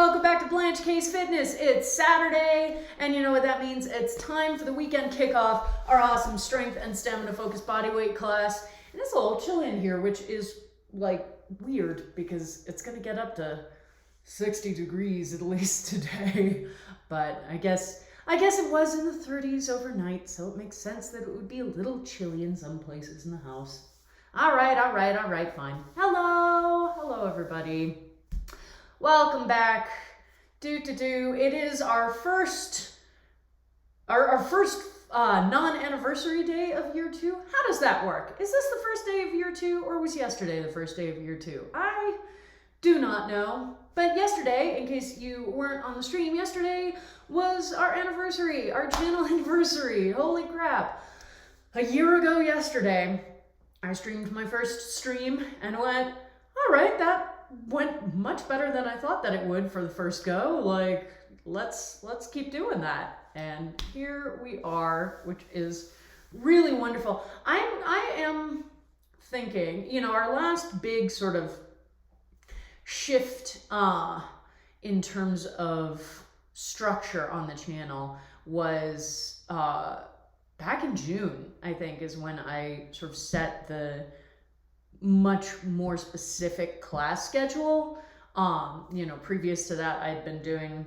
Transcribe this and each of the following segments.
welcome back to Blanche Case Fitness. It's Saturday, and you know what that means. It's time for the weekend kickoff, our awesome strength and stamina focused bodyweight class. And it's a little chill in here, which is like weird because it's gonna get up to 60 degrees at least today. But I guess it was in the 30s overnight, so it makes sense that it would be a little chilly in some places in the house. All right, fine. Hello everybody. Welcome back. It is our first non-anniversary day of year 2. How does that work? Is this the first day of year 2, or was yesterday the first day of year 2? I do not know. But yesterday, in case you weren't on the stream, yesterday was our anniversary, our channel anniversary. Holy crap. A year ago yesterday, I streamed my first stream and went, all right, that went much better than I thought that it would for the first go. Like, let's keep doing that. And here we are, which is really wonderful. I am thinking, our last big sort of shift in terms of structure on the channel was back in June, I think, is when I sort of set the much more specific class schedule. Previous to that, I'd been doing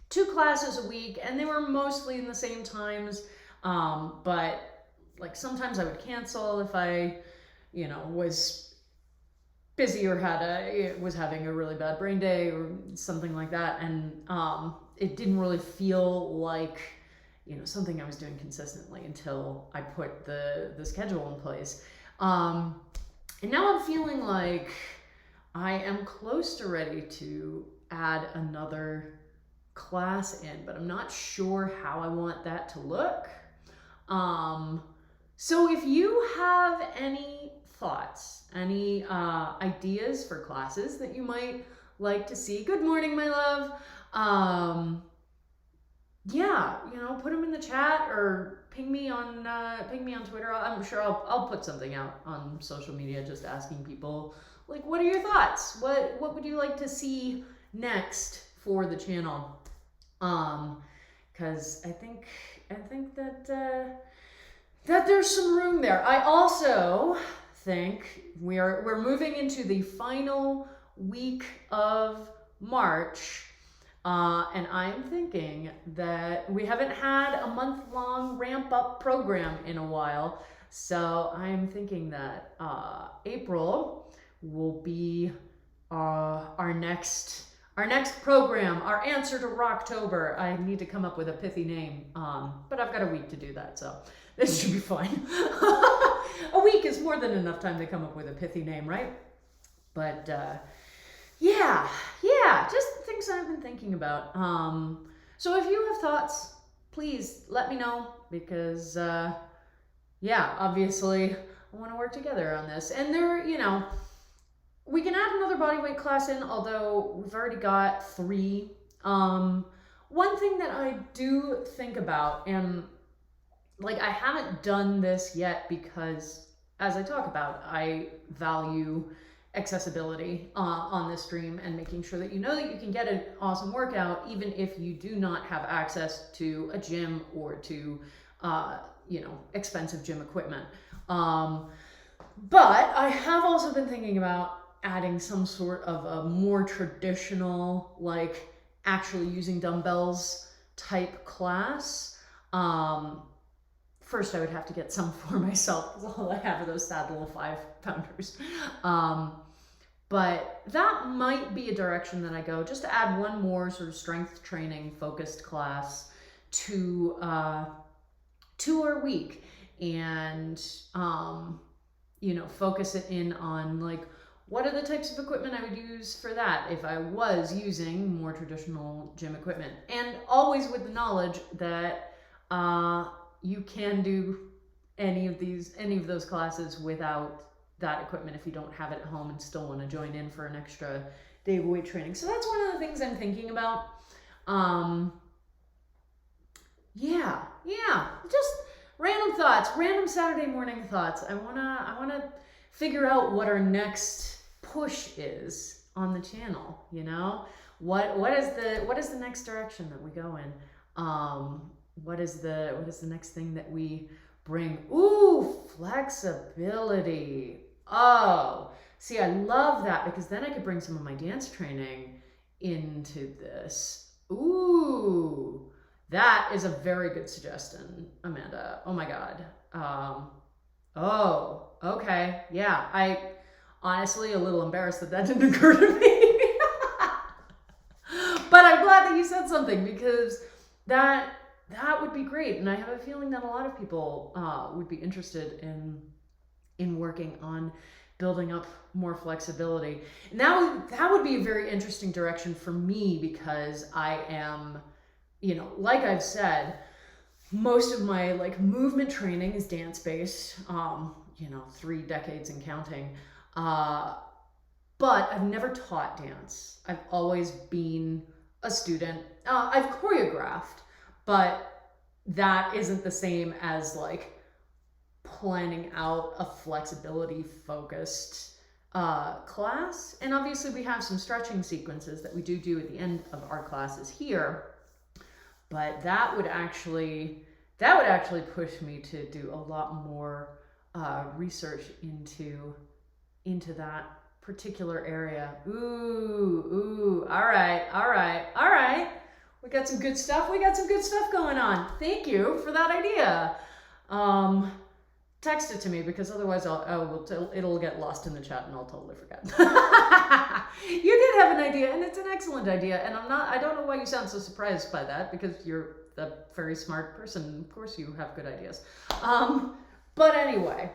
2 classes a week, and they were mostly in the same times. But like sometimes I would cancel if I, was busy or was having a really bad brain day or something like that. And it didn't really feel like, something I was doing consistently until I put the schedule in place. And now I'm feeling like I am close to ready to add another class in, but I'm not sure how I want that to look. So if you have any thoughts, any ideas for classes that you might like to see, good morning, my love. Put them in the chat or ping me on Twitter. I'm sure I'll put something out on social media just asking people, like, what are your thoughts? What would you like to see next for the channel? Because I think that there's some room there. I also think we're moving into the final week of March. And I'm thinking that we haven't had a month-long ramp-up program in a while. So I'm thinking that April will be our next program, our answer to Rocktober. I need to come up with a pithy name, but I've got a week to do that, so this should be fine. A week is more than enough time to come up with a pithy name, right? But yeah, just things I've been thinking about. So if you have thoughts, please let me know, because obviously I want to work together on this. And there, we can add another bodyweight class in, although we've already got 3. One thing that I do think about, and like I haven't done this yet because, as I talk about, I value accessibility on this stream and making sure that you know that you can get an awesome workout even if you do not have access to a gym or to expensive gym equipment. But I have also been thinking about adding some sort of a more traditional, like actually using dumbbells type class. First, I would have to get some for myself because all I have are those sad little 5-pounders. But that might be a direction that I go, just to add one more sort of strength training focused class to our week, and focus it in on like what are the types of equipment I would use for that if I was using more traditional gym equipment, and always with the knowledge that you can do any of those classes without that equipment if you don't have it at home and still want to join in for an extra day of weight training. So that's one of the things I'm thinking about. Just random thoughts, random Saturday morning thoughts. I wanna figure out what our next push is on the channel. what is the next direction that we go in? What is the next thing that we bring? Ooh, flexibility. Oh, see, I love that, because then I could bring some of my dance training into this. Ooh, that is a very good suggestion, Amanda. Oh my God. Oh, okay. Yeah, I honestly a little embarrassed that didn't occur to me. But I'm glad that you said something, because that would be great. And I have a feeling that a lot of people would be interested in working on building up more flexibility. And that would be a very interesting direction for me, because I am, like I've said, most of my like movement training is dance based, 3 decades and counting. But I've never taught dance. I've always been a student. I've choreographed, but that isn't the same as like planning out a flexibility focused class. And obviously we have some stretching sequences that we do at the end of our classes here, but that would actually push me to do a lot more research into that particular area. Ooh, all right. We got some good stuff going on. Thank you for that idea. Text it to me, because otherwise it'll get lost in the chat and I'll totally forget. You did have an idea, and it's an excellent idea, and I don't know why you sound so surprised by that, because you're a very smart person. Of course you have good ideas. But anyway,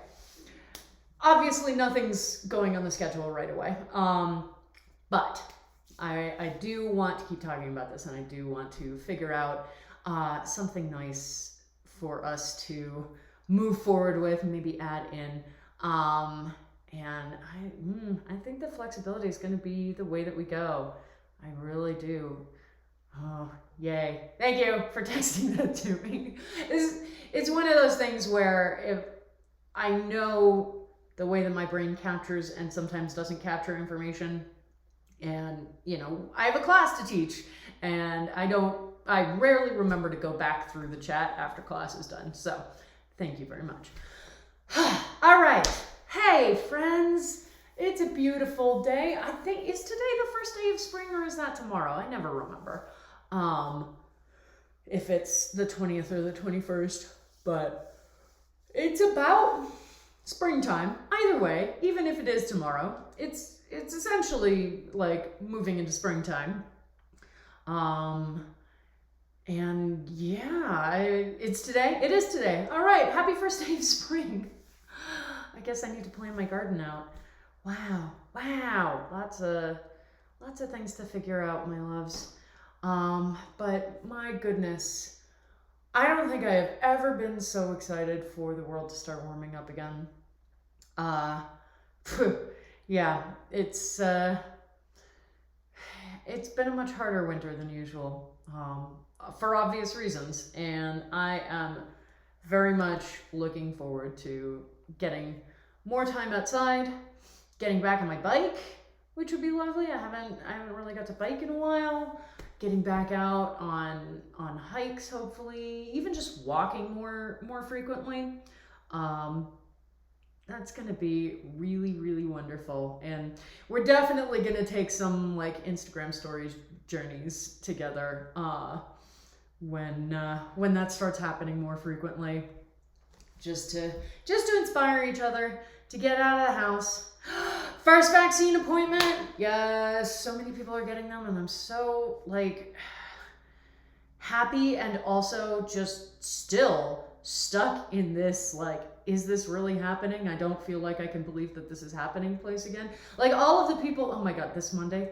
obviously nothing's going on the schedule right away. But I do want to keep talking about this, and I do want to figure out something nice for us to move forward with, maybe add in. And I think the flexibility is going to be the way that we go. I really do. Oh, yay. Thank you for texting that to me. It's one of those things where if I know the way that my brain captures and sometimes doesn't capture information, and I have a class to teach, and I rarely remember to go back through the chat after class is done. So thank you very much. All right. Hey, friends. It's a beautiful day. I think, is today the first day of spring, or is that tomorrow? I never remember if it's the 20th or the 21st, but it's about springtime. Either way, even if it is tomorrow, it's essentially like moving into springtime. And yeah, it's today. It is today. All right. Happy first day of spring. I guess I need to plan my garden out. Wow. Lots of things to figure out, my loves. But my goodness, I don't think I have ever been so excited for the world to start warming up again. Yeah, it's been a much harder winter than usual, for obvious reasons, and I am very much looking forward to getting more time outside, getting back on my bike, which would be lovely. I haven't really got to bike in a while. Getting back out on hikes, hopefully, even just walking more frequently. That's going to be really, really wonderful. And we're definitely going to take some like Instagram stories journeys together when that starts happening more frequently. Just to inspire each other to get out of the house. First vaccine appointment. Yes, so many people are getting them, and I'm so like happy, and also just still stuck in this like, is this really happening? I don't feel like I can believe that this is happening place again. Like all of the people, oh my God, this Monday,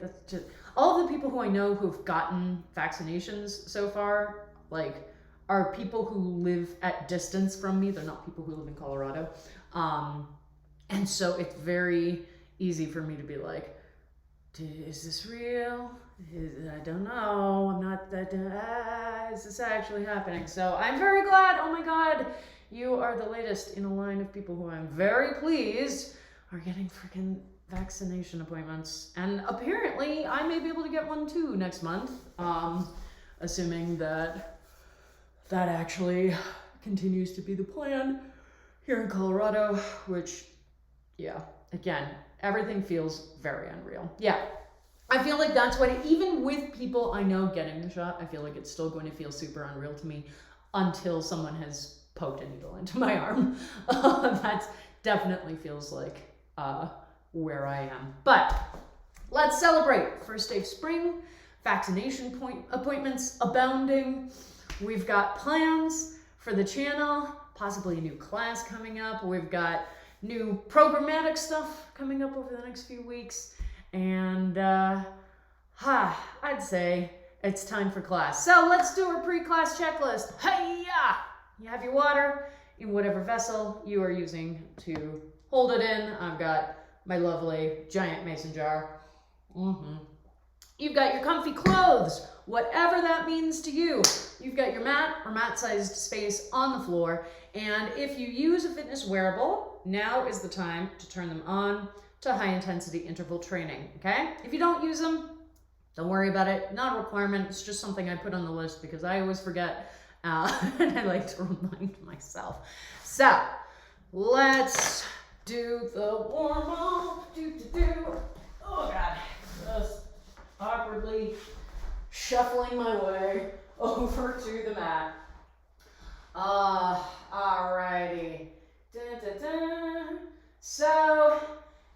all of the people who I know who've gotten vaccinations so far, like, are people who live at distance from me. They're not people who live in Colorado. And so it's very easy for me to be like, is this real? I don't know. I'm not that, is this actually happening? So I'm very glad. Oh my God, you are the latest in a line of people who I'm very pleased are getting freaking vaccination appointments. And apparently I may be able to get one too next month, assuming that that actually continues to be the plan here in Colorado, which, yeah, again, everything feels very unreal. Yeah, I feel like that's what, even with people I know getting the shot, I feel like it's still going to feel super unreal to me until someone has poked a needle into my arm. That definitely feels like where I am. But let's celebrate. First day of spring, vaccination appointments abounding. We've got plans for the channel, possibly a new class coming up. We've got new programmatic stuff coming up over the next few weeks. And I'd say it's time for class. So let's do our pre-class checklist. Hey-ya! You have your water in whatever vessel you are using to hold it in. I've got my lovely giant mason jar. You've got your comfy clothes, whatever that means to you. You've got your mat or mat-sized space on the floor. And if you use a fitness wearable, now is the time to turn them on to high-intensity interval training, okay? If you don't use them, don't worry about it. Not a requirement. It's just something I put on the list because I always forget, and I like to remind myself. So, let's do the warm-up. Oh, God. Just awkwardly shuffling my way over to the mat. Alrighty. So,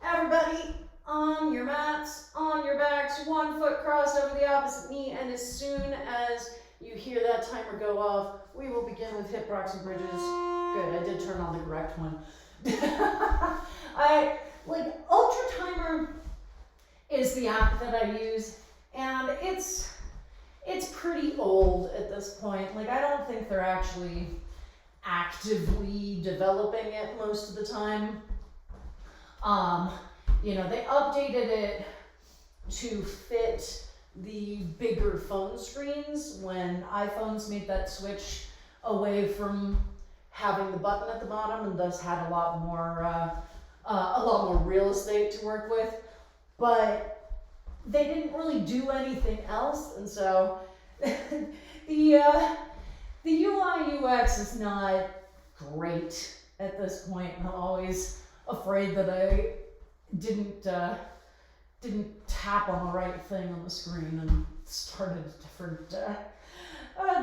everybody on your mats, on your backs, 1 foot crossed over the opposite knee, and as soon as you hear that timer go off, we will begin with hip rocks and bridges. Good, I did turn on the correct one. Ultra Timer is the app that I use, and it's pretty old at this point. Like, I don't think they're actually actively developing it most of the time. They updated it to fit the bigger phone screens when iPhones made that switch away from having the button at the bottom, and thus had a lot more real estate to work with. But they didn't really do anything else, and so the UI UX is not great at this point. I'm always afraid that I didn't tap on the right thing on the screen and started a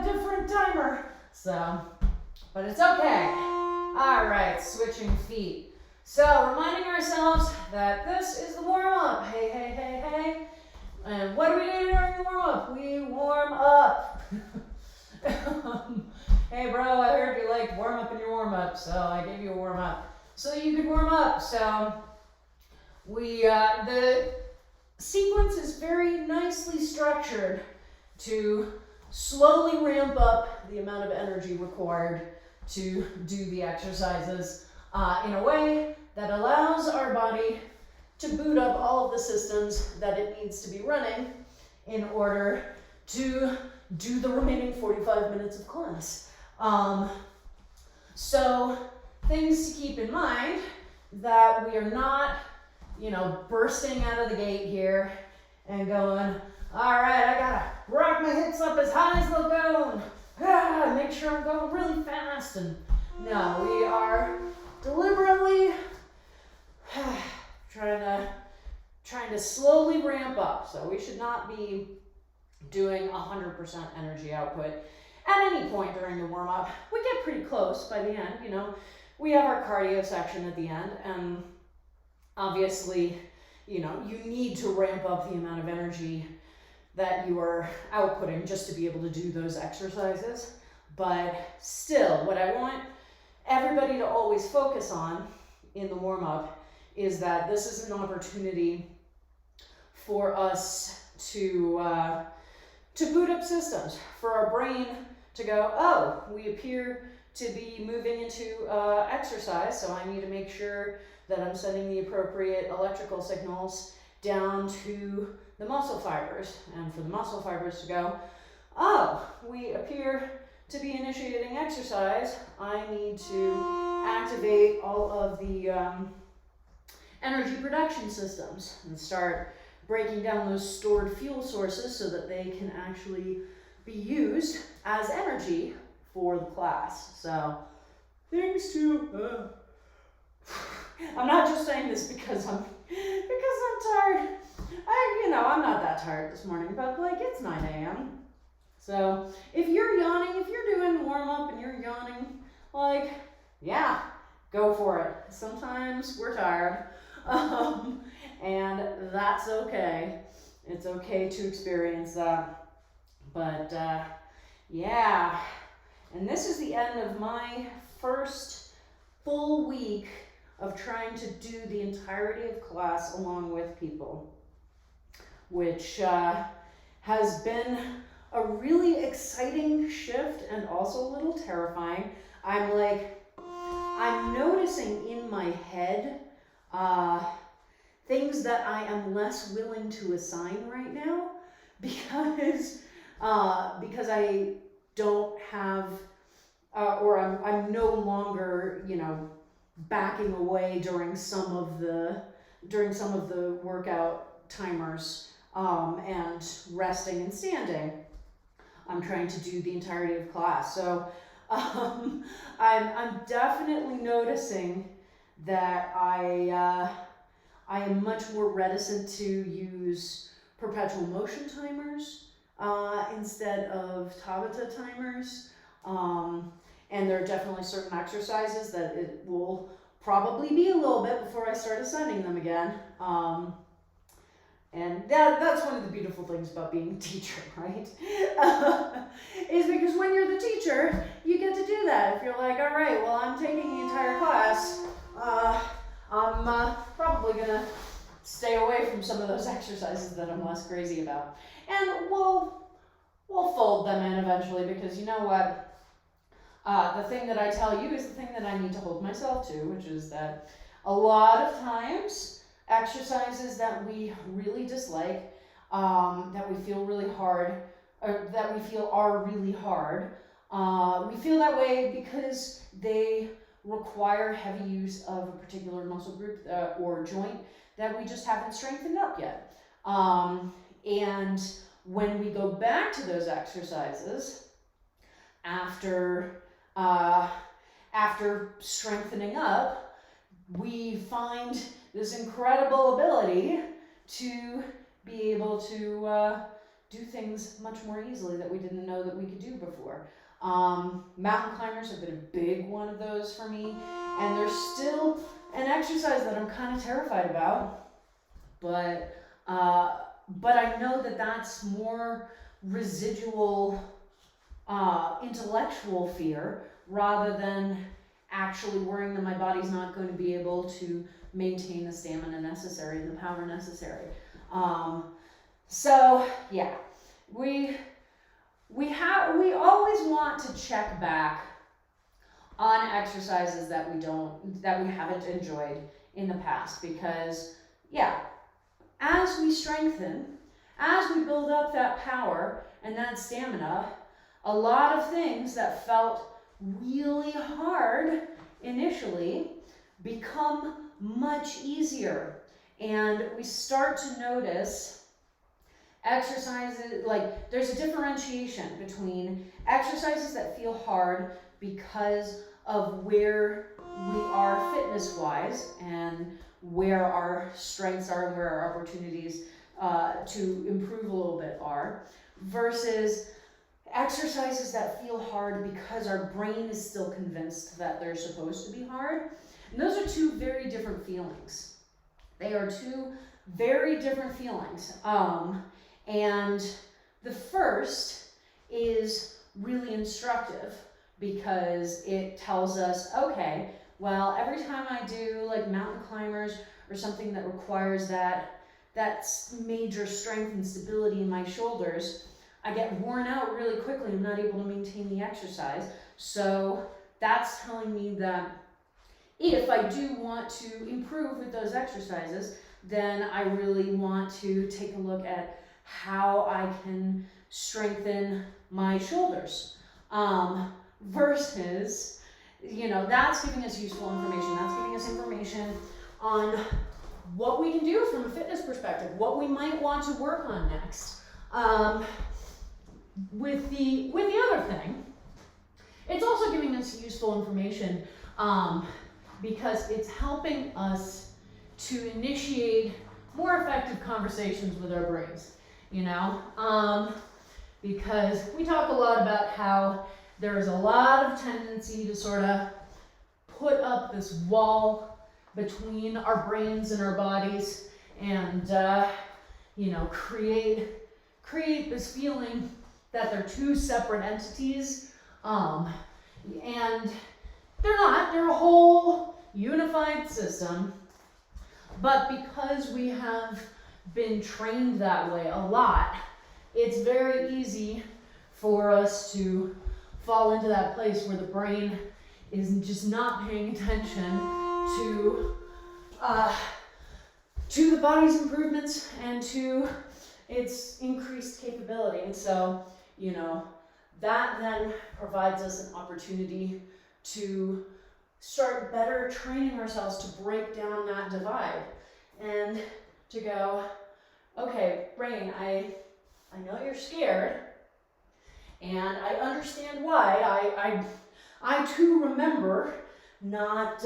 different timer. So, but it's okay. All right, switching feet. So, reminding ourselves that this is the warm-up. Hey, hey, hey, hey. And what do we do during the warm-up? We warm up. Hey, bro, I heard you like warm up in your warm-up, so I gave you a warm-up so you could warm up. So, the sequence is very nicely structured to slowly ramp up the amount of energy required to do the exercises in a way that allows our body to boot up all of the systems that it needs to be running in order to do the remaining 45 minutes of class. So things to keep in mind, that we are not, bursting out of the gate here and going, all right, I gotta rock my hips up as high as they'll go, and make sure I'm going really fast. And no, we are deliberately trying to slowly ramp up. So we should not be doing 100% energy output at any point during the warm-up. We get pretty close by the end, We have our cardio section at the end, and obviously, you need to ramp up the amount of energy that you are outputting just to be able to do those exercises. But still, what I want everybody to always focus on in the warm-up is that this is an opportunity for us to boot up systems, for our brain to go, oh, we appear to be moving into exercise, so I need to make sure that I'm sending the appropriate electrical signals down to the muscle fibers, and for the muscle fibers to go, oh, we appear to be initiating exercise. I need to activate all of the energy production systems and start breaking down those stored fuel sources so that they can actually be used as energy for the class. So things to I'm not just saying this because I'm tired. I'm not that tired this morning, but like it's 9 a.m. So if you're yawning, if you're doing warm up and you're yawning, like, yeah, go for it. Sometimes we're tired, and that's okay. It's okay to experience that. But yeah, and this is the end of my first full week of trying to do the entirety of class along with people, which has been a really exciting shift and also a little terrifying. I'm noticing in my head things that I am less willing to assign right now because I don't have or I'm no longer, backing away during some of the workout timers and resting and standing. I'm trying to do the entirety of class. So I'm definitely noticing that I am much more reticent to use perpetual motion timers instead of Tabata timers. And there are definitely certain exercises that it will probably be a little bit before I start assigning them again. And that's one of the beautiful things about being a teacher, right? Is because when you're the teacher, you get to do that. If you're like, all right, well, I'm taking the entire class, I'm probably gonna stay away from some of those exercises that I'm less crazy about. And we'll fold them in eventually, because you know what? The thing that I tell you is the thing that I need to hold myself to, which is that a lot of times exercises that we really dislike, that we feel really hard, or that we feel are really hard, we feel that way because they require heavy use of a particular muscle group or joint that we just haven't strengthened up yet. And when we go back to those exercises after strengthening up, we find this incredible ability to be able to do things much more easily that we didn't know that we could do before. Mountain climbers have been a big one of those for me, and there's still an exercise that I'm kind of terrified about, but I know that that's more residual intellectual fear rather than actually worrying that my body's not going to be able to maintain the stamina necessary and the power necessary. So yeah, we always want to check back on exercises that we haven't enjoyed in the past, because yeah, as we strengthen, as we build up that power and that stamina, a lot of things that felt really hard initially become much easier, and we start to notice exercises, like there's a differentiation between exercises that feel hard because of where we are fitness wise and where our strengths are and where our opportunities to improve a little bit are, versus exercises that feel hard because our brain is still convinced that they're supposed to be hard. And those are two very different feelings. They are two very different feelings. And the first is really instructive because it tells us, okay, well, every time I do like mountain climbers or something that requires that major strength and stability in my shoulders, I get worn out really quickly. I'm not able to maintain the exercise. So that's telling me that if I do want to improve with those exercises, then I really want to take a look at how I can strengthen my shoulders. Versus, that's giving us useful information. That's giving us information on what we can do from a fitness perspective, what we might want to work on next. With the other thing, it's also giving us useful information because it's helping us to initiate more effective conversations with our brains, you know? Because we talk a lot about how there's a lot of tendency to sort of put up this wall between our brains and our bodies and, you know, create this feeling that they're two separate entities. And they're not, they're a whole unified system. But because we have been trained that way a lot, it's very easy for us to fall into that place where the brain is just not paying attention to the body's improvements and to its increased capability. And so, you know, that then provides us an opportunity to start better training ourselves to break down that divide and to go, okay, brain, I know you're scared, and I understand why. I too remember not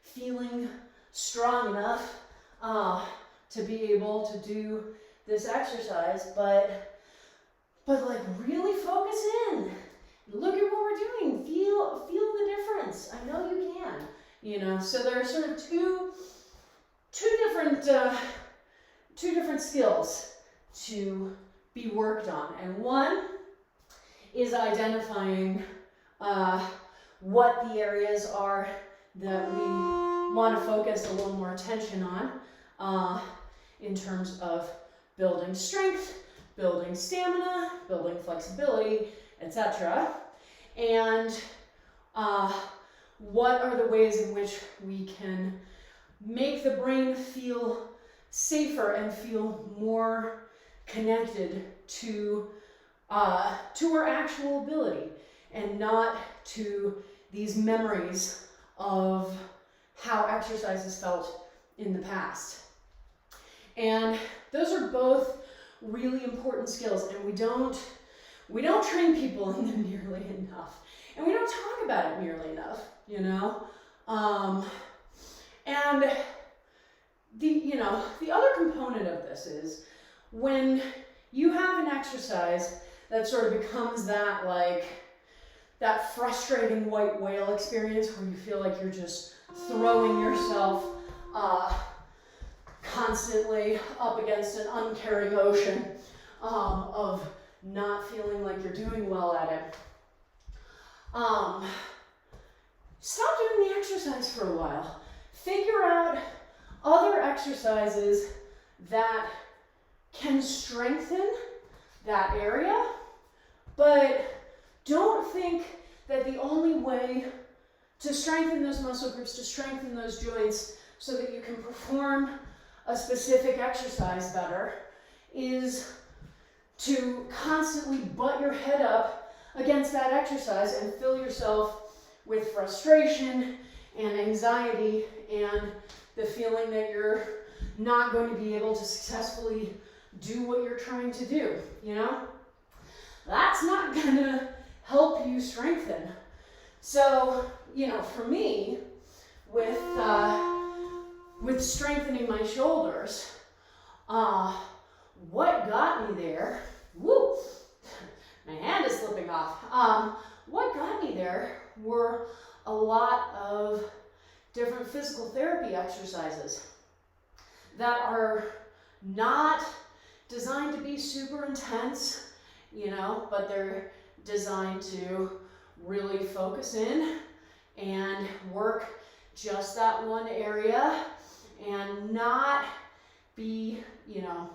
feeling strong enough to be able to do this exercise, but like really focus in. Look at what we're doing. Feel the difference. I know you can. You know, so there are sort of two different skills to be worked on, and one is identifying what the areas are that we want to focus a little more attention on in terms of building strength, building stamina, building flexibility, etc. And what are the ways in which we can make the brain feel safer and feel more connected to our actual ability and not to these memories of how exercises felt in the past. And those are both really important skills, and we don't train people in them nearly enough, and we don't talk about it nearly enough, you know. And the other component of this is when you have an exercise that sort of becomes that frustrating white whale experience where you feel like you're just throwing yourself constantly up against an uncaring ocean of not feeling like you're doing well at it. Stop doing the exercise for a while. Figure out other exercises that can strengthen that area, but don't think that the only way to strengthen those muscle groups, to strengthen those joints so that you can perform a specific exercise better is to constantly butt your head up against that exercise and fill yourself with frustration and anxiety and the feeling that you're not going to be able to successfully do what you're trying to do, you know? That's not gonna help you strengthen. So, you know, for me, with strengthening my shoulders, what got me there, whoop, my hand is slipping off. What got me there were a lot of different physical therapy exercises that are not designed to be super intense, you know, but they're designed to really focus in and work just that one area and not be, you know,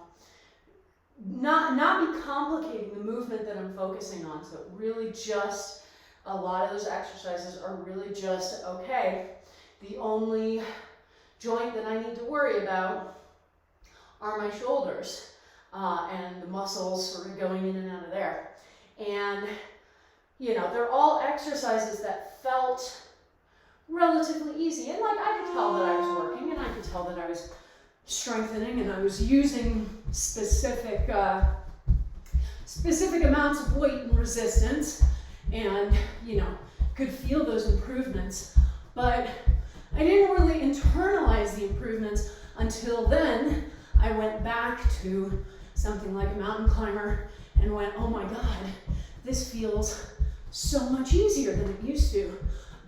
not be complicating the movement that I'm focusing on. So really just, a lot of those exercises are really just, okay, the only joint that I need to worry about are my shoulders and the muscles sort of going in and out of there. And, you know, they're all exercises that felt relatively easy. And like, I could tell that I was working and I could tell that I was strengthening, and I was using specific amounts of weight and resistance, and could feel those improvements, but I didn't really internalize the improvements until then. I went back to something like a mountain climber and went, oh my God, this feels so much easier than it used to.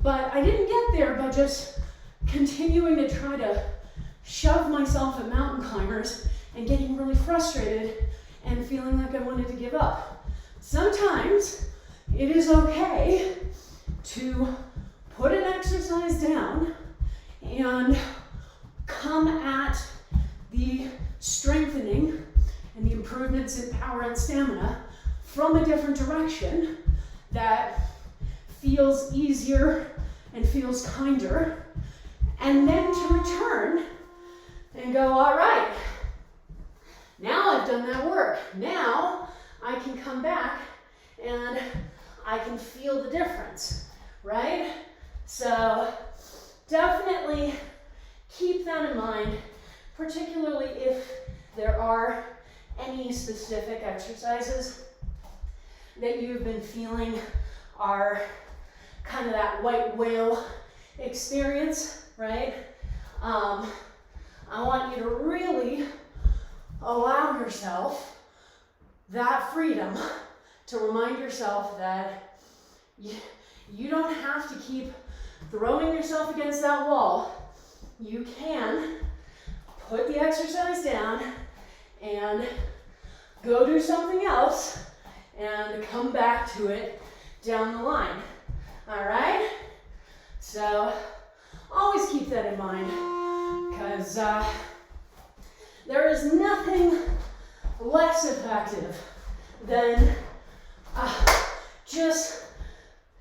But I didn't get there by just continuing to try to shove myself at mountain climbers and getting really frustrated and feeling like I wanted to give up. Sometimes it is okay to put an exercise down and come at the strengthening and the improvements in power and stamina from a different direction that feels easier and feels kinder, and then to return and go, all right, now I've done that work. Now I can come back and I can feel the difference, right? So definitely keep that in mind, particularly if there are any specific exercises that you've been feeling are kind of that white whale experience, right? I want you to really allow yourself that freedom to remind yourself that you don't have to keep throwing yourself against that wall. You can put the exercise down and go do something else and come back to it down the line. All right? So always keep that in mind, because there is nothing less effective than just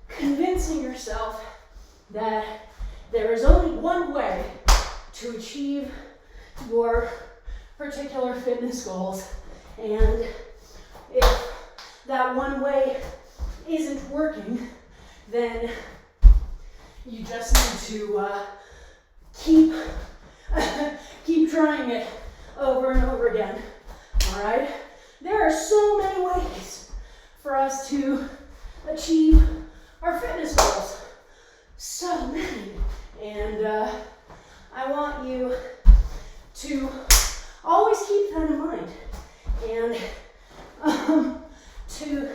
convincing yourself that there is only one way to achieve your particular fitness goals, and if that one way isn't working, then you just need to keep trying it over and over again. All right? There are so many ways for us to achieve our fitness goals. So many. And I want you to always keep that in mind, and to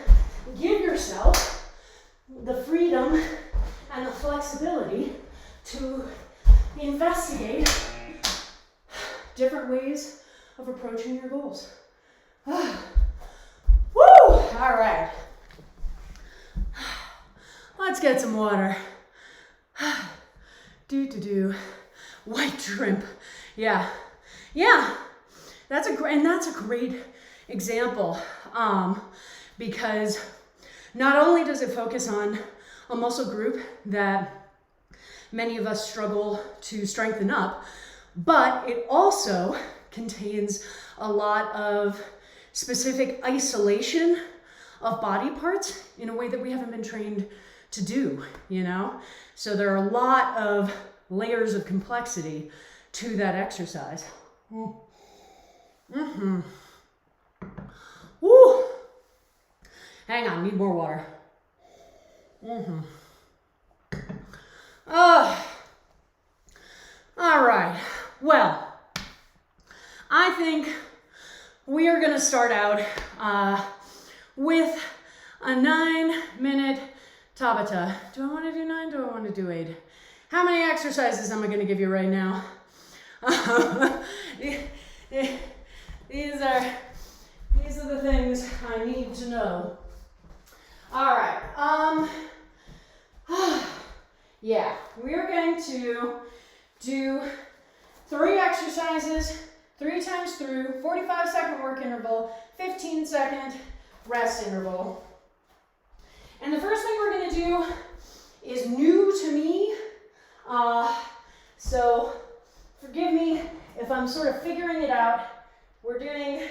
give yourself the freedom and the flexibility to investigate different ways of approaching your goals. Woo! All right. Let's get some water. White shrimp. Yeah. That's a great example, because not only does it focus on a muscle group that many of us struggle to strengthen up, but it also contains a lot of specific isolation of body parts in a way that we haven't been trained to do, So there are a lot of layers of complexity to that exercise. Mm-hmm. Woo! Hang on, need more water. Mm-hmm. All right. Well, I think we are going to start out with a 9-minute Tabata. Do I want to do 9? Do I want to do 8? How many exercises am I going to give you right now? These are the things I need to know. All right. Yeah, we're going to do 3 exercises, 3 times through, 45-second work interval, 15-second rest interval. And the first thing we're going to do is new to me. So forgive me if I'm sort of figuring it out. We're doing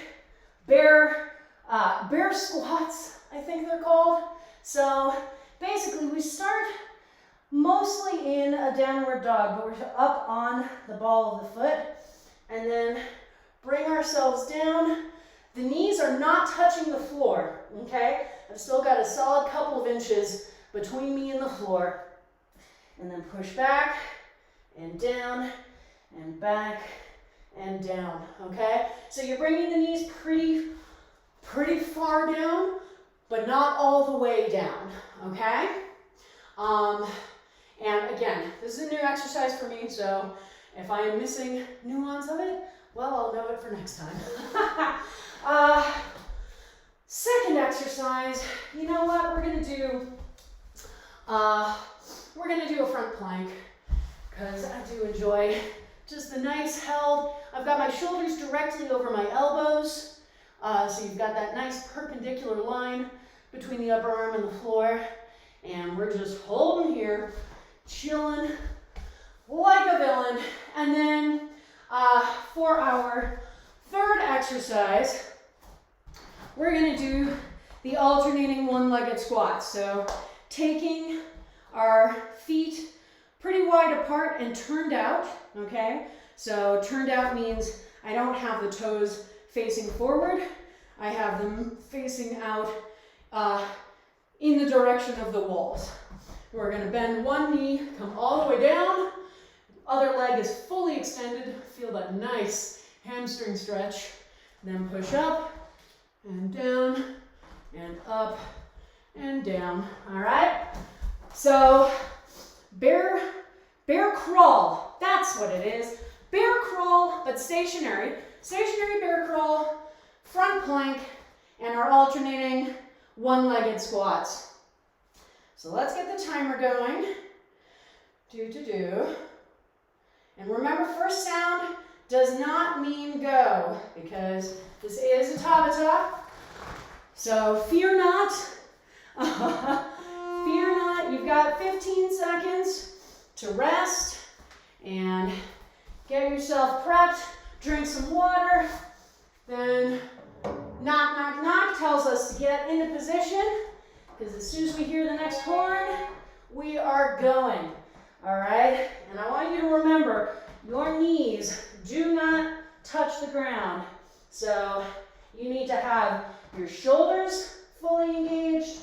bear squats, I think they're called. So basically we start mostly in a downward dog, but we're up on the ball of the foot, and then bring ourselves down. The knees are not touching the floor, okay? I've still got a solid couple of inches between me and the floor. And then push back and down and back and down, okay? So you're bringing the knees pretty far down, but not all the way down, okay? And again, this is a new exercise for me, so if I am missing nuance of it, well, I'll know it for next time. Second exercise, you know what? We're gonna do a front plank because I do enjoy just the nice held. I've got my shoulders directly over my elbows, so you've got that nice perpendicular line between the upper arm and the floor, and we're just holding here, chilling like a villain. And then for our third exercise, we're gonna do the alternating one-legged squats. So taking our feet pretty wide apart and turned out, okay? So turned out means I don't have the toes facing forward. I have them facing out in the direction of the walls. We're gonna bend one knee, come all the way down. Other leg is fully extended. Feel that nice hamstring stretch. Then push up and down and up and down. All right? So bear crawl, that's what it is. Bear crawl, but stationary. Stationary bear crawl, front plank, and our alternating one-legged squats. So let's get the timer going. And remember, first sound does not mean go, because this is a Tabata. So fear not. Fear not. You've got 15 seconds to rest and get yourself prepped. Drink some water. Then knock, knock, knock tells us to get into position, because as soon as we hear the next horn, we are going. All right? And I want you to remember, your knees do not touch the ground. So you need to have your shoulders fully engaged.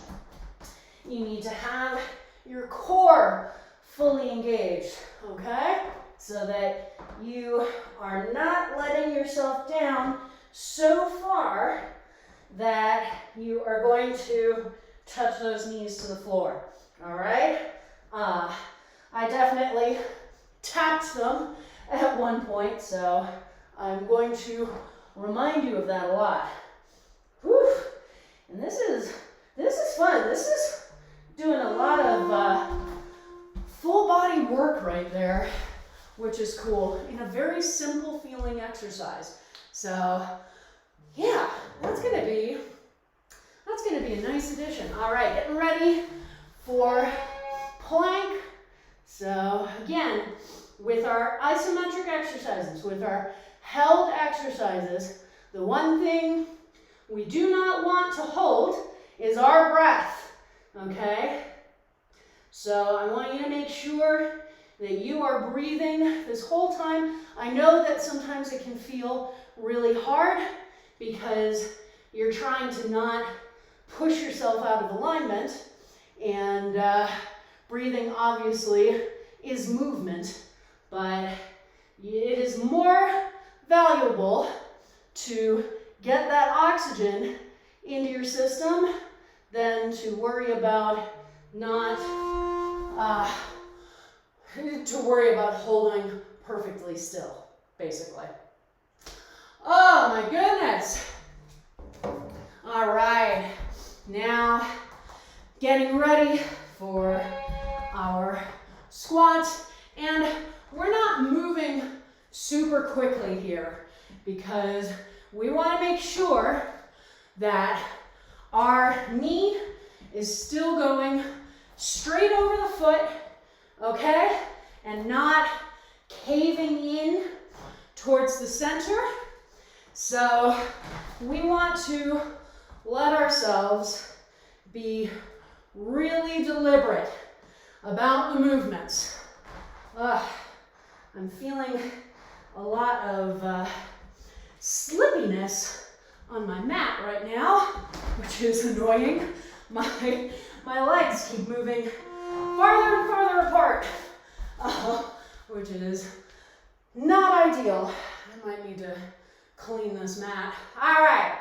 You need to have your core fully engaged, okay? So that you are not letting yourself down so far that you are going to touch those knees to the floor, all right? I definitely tapped them at one point, so I'm going to remind you of that a lot. Whew. And this is fun. This is doing a lot of full body work right there, which is cool, in a very simple feeling exercise. So yeah, that's gonna be a nice addition. All right, getting ready for plank. So again, with our isometric exercises, with our held exercises, the one thing we do not want to hold is our breath, okay? So I want you to make sure that you are breathing this whole time. I know that sometimes it can feel really hard because you're trying to not push yourself out of alignment, and breathing obviously is movement, but it is more valuable to get that oxygen into your system than to worry about holding perfectly still, basically. Oh my goodness. All right, now getting ready for our squat, and we're not moving super quickly here because we want to make sure that our knee is still going straight over the foot, okay, and not caving in towards the center. So we want to let ourselves be really deliberate about the movements. I'm feeling a lot of slippiness on my mat right now, which is annoying. My legs keep moving farther and farther apart, which is not ideal. I might need to clean this mat. All right,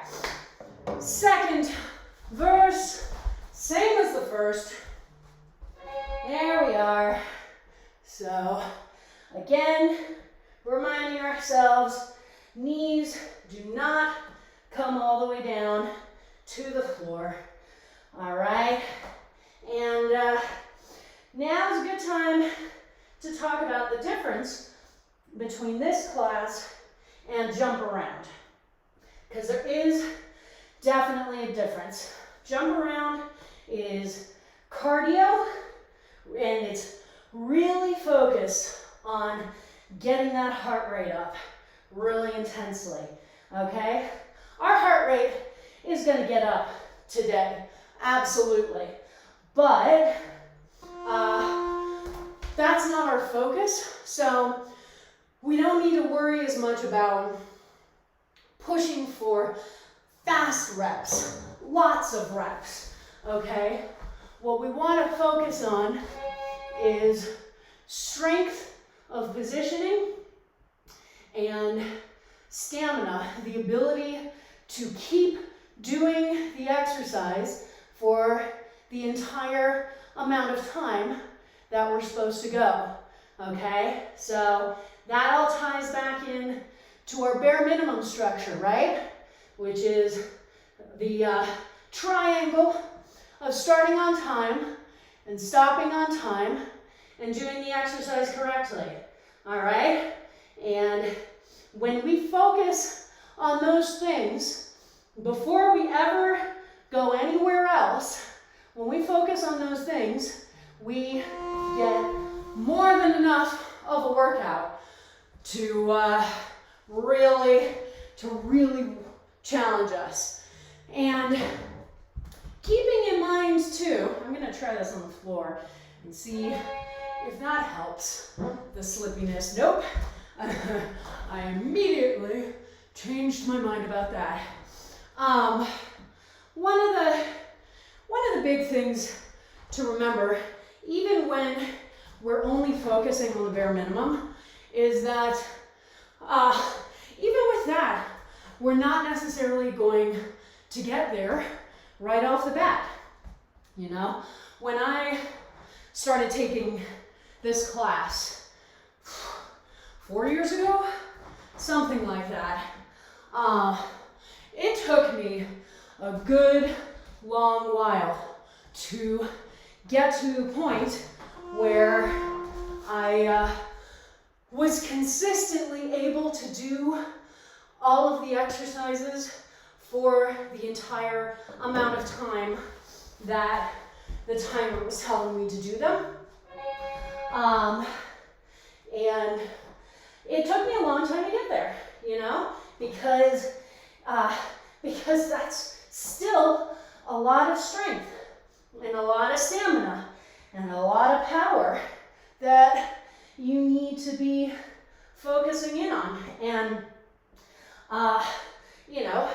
second verse, same as the first. There we are. So again, reminding ourselves, knees do not come all the way down to the floor. All right, and now's a good time to talk about the difference between this class and jump around, because there is definitely a difference. Jump around is cardio, and it's really focused on getting that heart rate up really intensely, okay? Our heart rate is going to get up today, absolutely, but that's not our focus, so we don't need to worry as much about pushing for fast reps, lots of reps, okay? What we want to focus on is strength of positioning and stamina, the ability to keep doing the exercise for the entire amount of time that we're supposed to go, okay? So that all ties back in to our bare minimum structure, right? Which is the triangle of starting on time and stopping on time and doing the exercise correctly, all right? And when we focus on those things, before we ever go anywhere else, when we focus on those things, we get more than enough of a workout to really challenge us. And keeping in mind too, I'm gonna try this on the floor and see if that helps the slippiness. Nope. I immediately changed my mind about that. One of the big things to remember, even when we're only focusing on the bare minimum, is that even with that, we're not necessarily going to get there right off the bat. You know, when I started taking this class 4 years ago, something like that, it took me a good long while to get to the point where I was consistently able to do all of the exercises for the entire amount of time that the timer was telling me to do them. And it took me a long time to get there, you know, because that's still a lot of strength and a lot of stamina and a lot of power that you need to be focusing in on. And, you know,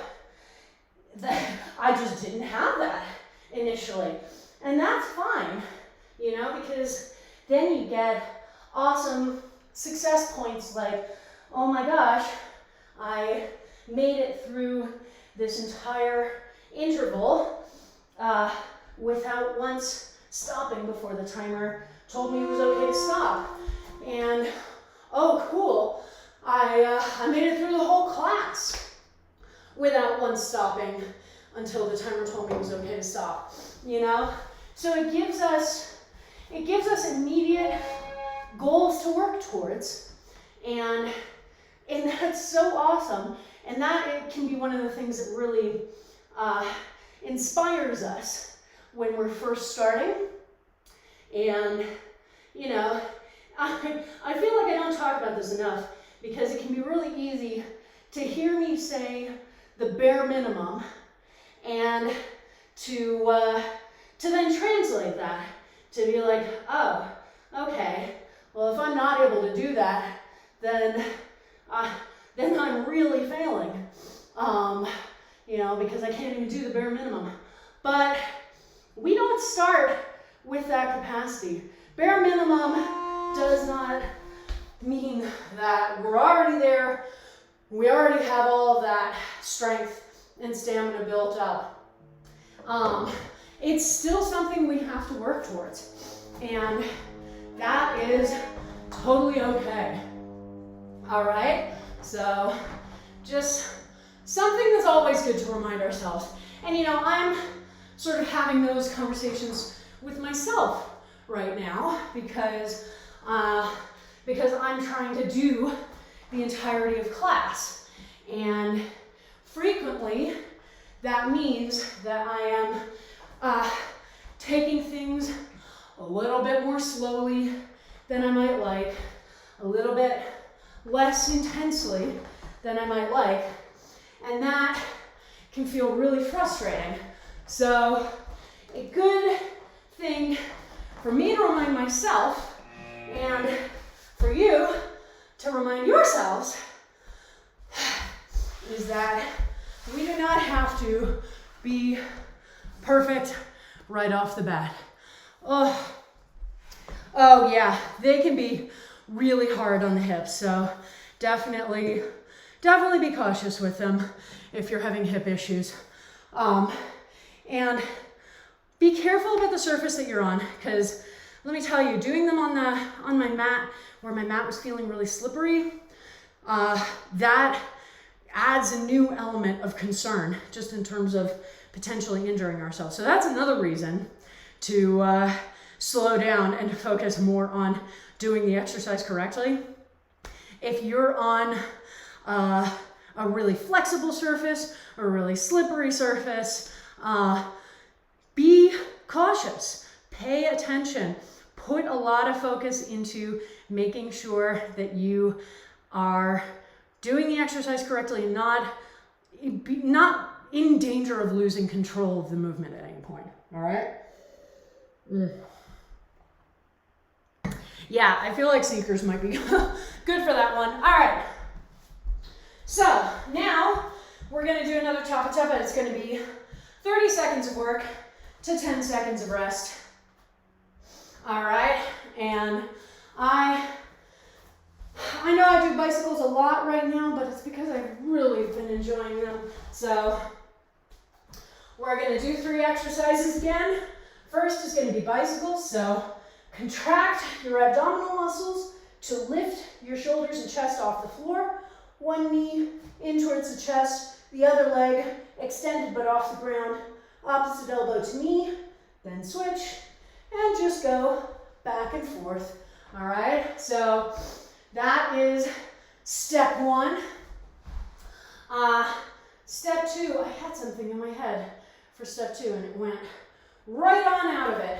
I just didn't have that initially. And that's fine, you know, because then you get awesome success points like, oh my gosh, I made it through this entire interval without once stopping before the timer told me it was okay to stop. And oh cool, I made it through the whole class without once stopping until the timer told me it was okay to stop, you know? So it gives us immediate goals to work towards, and that's so awesome. And that it can be one of the things that really inspires us when we're first starting. And, you know, I feel like I don't talk about this enough because it can be really easy to hear me say the bare minimum and to then translate that to be like, oh, okay, well, if I'm not able to do that, then then I'm really failing, you know, because I can't even do the bare minimum. But we don't start with that capacity. Bare minimum does not mean that we're already there. We already have all of that strength and stamina built up. It's still something we have to work towards, and that is totally okay. All right, so just something that's always good to remind ourselves. And you know, I'm sort of having those conversations with myself right now because I'm trying to do the entirety of class, and frequently that means that I am taking things a little bit more slowly than I might like, a little bit less intensely than I might like, and that can feel really frustrating. So a good thing for me to remind myself, and for you to remind yourselves, is that we do not have to be perfect right off the bat. Oh yeah, they can be really hard on the hips, so definitely be cautious with them if you're having hip issues. And be careful about the surface that you're on, because let me tell you, doing them on my mat where my mat was feeling really slippery, that adds a new element of concern just in terms of potentially injuring ourselves. So that's another reason to slow down and to focus more on doing the exercise correctly. If you're on a really flexible surface or a really slippery surface, be cautious, pay attention, put a lot of focus into making sure that you are doing the exercise correctly, not in danger of losing control of the movement at any point, all right? Yeah, I feel like sneakers might be good for that one. All right, so now we're gonna do another Tabata. It's gonna be 30 seconds of work to 10 seconds of rest. All right, and I know I do bicycles a lot right now, but it's because I've really been enjoying them. So we're gonna do 3 exercises again. First is gonna be bicycles, so contract your abdominal muscles to lift your shoulders and chest off the floor. One knee in towards the chest, the other leg extended but off the ground, opposite elbow to knee, then switch, and just go back and forth. All right, so that is step 1. Step 2, I had something in my head for step 2 and it went right on out of it.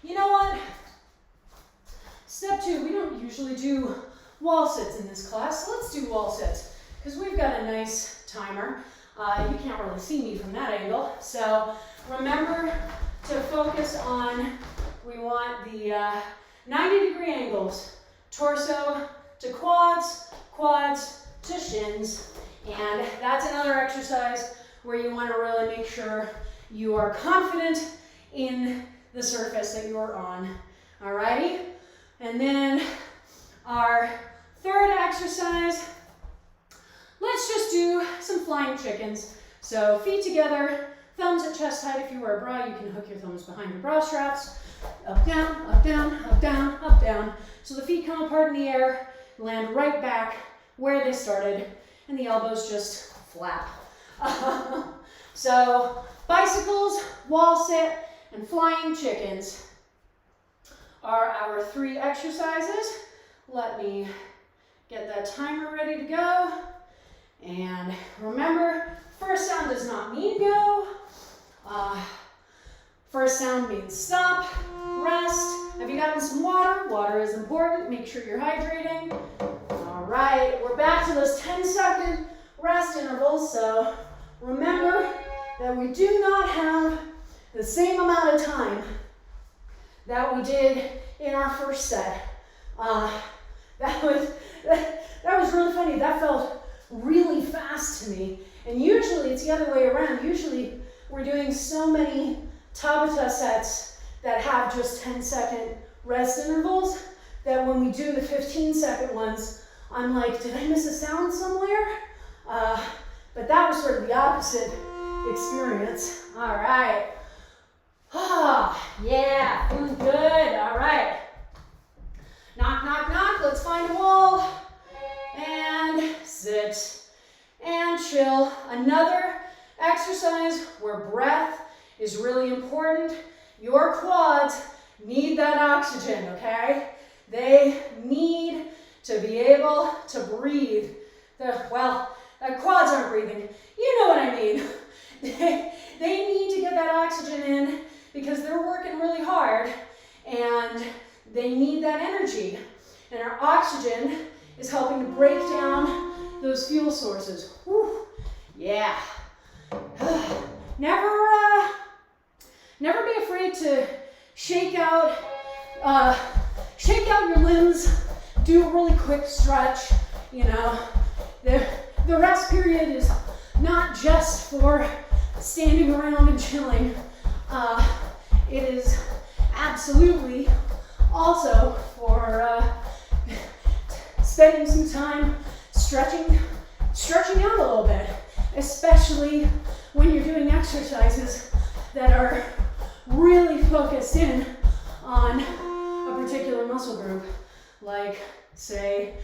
You know what? Step 2, we don't usually do wall sits in this class, so let's do wall sits because we've got a nice timer. You can't really see me from that angle, so remember to focus on, we want the 90-degree angles, torso to quads, quads to shins, and that's another exercise where you want to really make sure you are confident in the surface that you are on. Alrighty? And then our third exercise, let's just do some flying chickens. So feet together, thumbs at chest height. If you wear a bra, you can hook your thumbs behind your bra straps. Up, down, up, down, up, down, up, down. So the feet come apart in the air, land right back where they started, and the elbows just flap. So bicycles, wall sit, and flying chickens are our 3 exercises. Let me get that timer ready to go. And remember, first sound does not mean go. First sound means stop, rest. Have you gotten some water? Water is important. Make sure you're hydrating. All right, we're back to those 10-second rest intervals. So remember that we do not have the same amount of time that we did in our first set. That was really funny. That felt it's the other way around. Usually we're doing so many Tabata sets that have just 10-second rest intervals that when we do the 15-second ones, I'm like, did I miss a sound somewhere? But that was sort of the opposite experience. All right. Yeah, feeling good. All right. Knock, knock, knock. Let's find a wall. And sit. And chill. Another exercise where breath is really important. Your quads need that oxygen, okay? They need to be able to breathe. The quads aren't breathing. You know what I mean. They need to get that oxygen in because they're working really hard and they need that energy. And our oxygen is helping to break down those fuel sources. Whew. Yeah. Never be afraid to shake out your limbs. Do a really quick stretch. You know, the rest period is not just for standing around and chilling. It is absolutely also for spending some time stretching out a little bit, especially when you're doing exercises that are really focused in on a particular muscle group, like, say,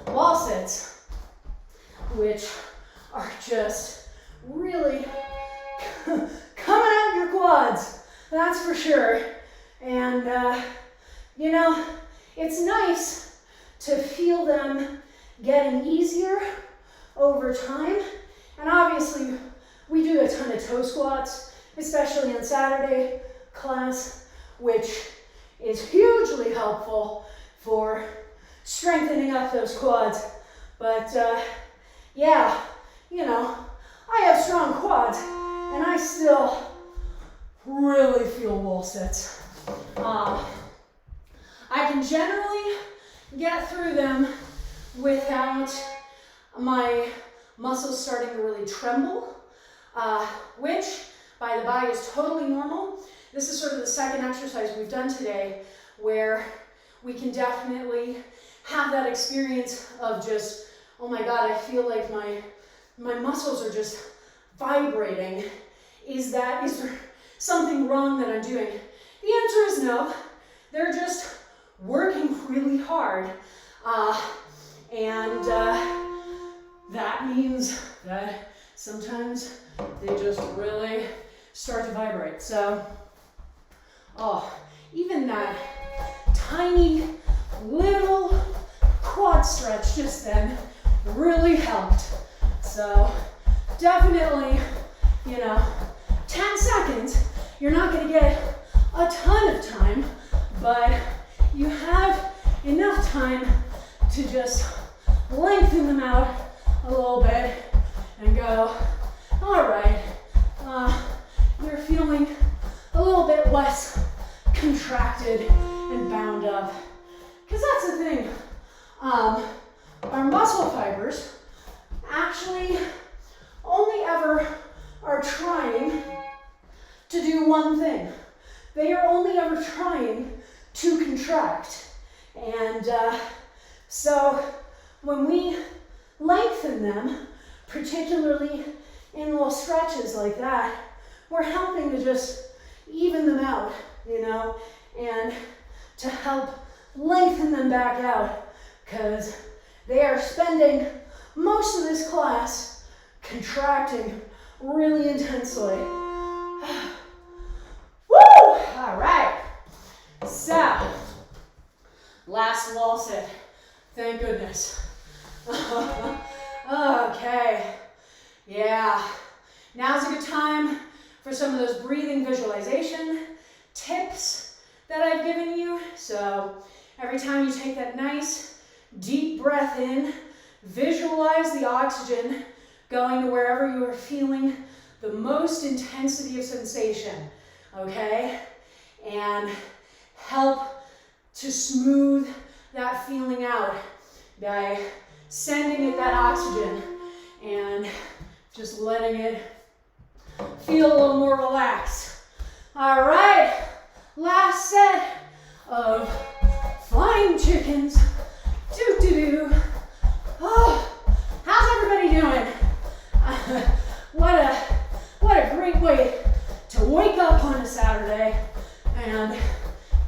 wall sits, which are just really coming out your quads, that's for sure. And, you know, it's nice to feel them getting easier over time. And obviously, we do a ton of toe squats, especially in Saturday class, which is hugely helpful for strengthening up those quads. But yeah, you know, I have strong quads and I still really feel wall sits. I can generally get through them without my muscles starting to really tremble, which, by the by, is totally normal. This is sort of the second exercise we've done today where we can definitely have that experience of just, oh my God, I feel like my muscles are just vibrating. Is there something wrong that I'm doing? The answer is no. They're just working really hard. And that means that sometimes they just really start to vibrate. So, even that tiny little quad stretch just then really helped. So, definitely, 10 seconds, you're not going to get a ton of time, but you have enough time to just lengthen them out a little bit and go, all right, you're feeling a little bit less contracted and bound up. Because that's the thing, our muscle fibers actually only ever are trying to do one thing. They are only ever trying to contract. And so when we lengthen them, particularly in little stretches like that, we're helping to just even them out, and to help lengthen them back out, because they are spending most of this class contracting really intensely. Woo! All right. So, last wall sit. Thank goodness. Okay. Yeah. Now's a good time for some of those breathing visualization tips that I've given you. So, every time you take that nice deep breath in, visualize the oxygen going to wherever you are feeling the most intensity of sensation, okay? And help to smooth that feeling out by sending it that oxygen and Just letting it feel a little more relaxed. All right, last set of flying chickens. Do-do-do. Oh, how's everybody doing? What a great way to wake up on a Saturday and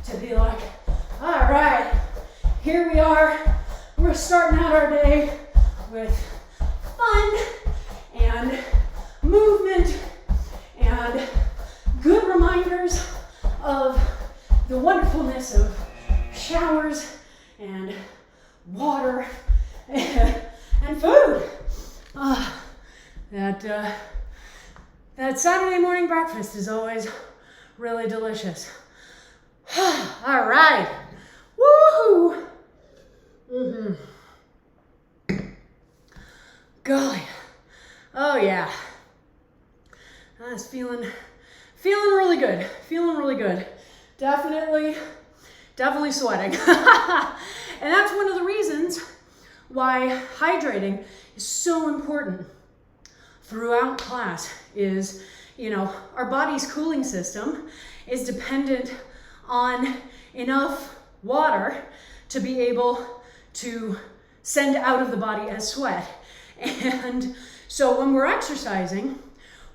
to be like, all right, here we are. We're starting out our day with fun and movement and good reminders of the wonderfulness of showers and water and food. That Saturday morning breakfast is always really delicious. All right. Woohoo! Golly. Oh yeah. I was feeling really good. Feeling really good. Definitely sweating. And that's one of the reasons why hydrating is so important throughout class is, our body's cooling system is dependent on enough water to be able to send out of the body as sweat. And so when we're exercising,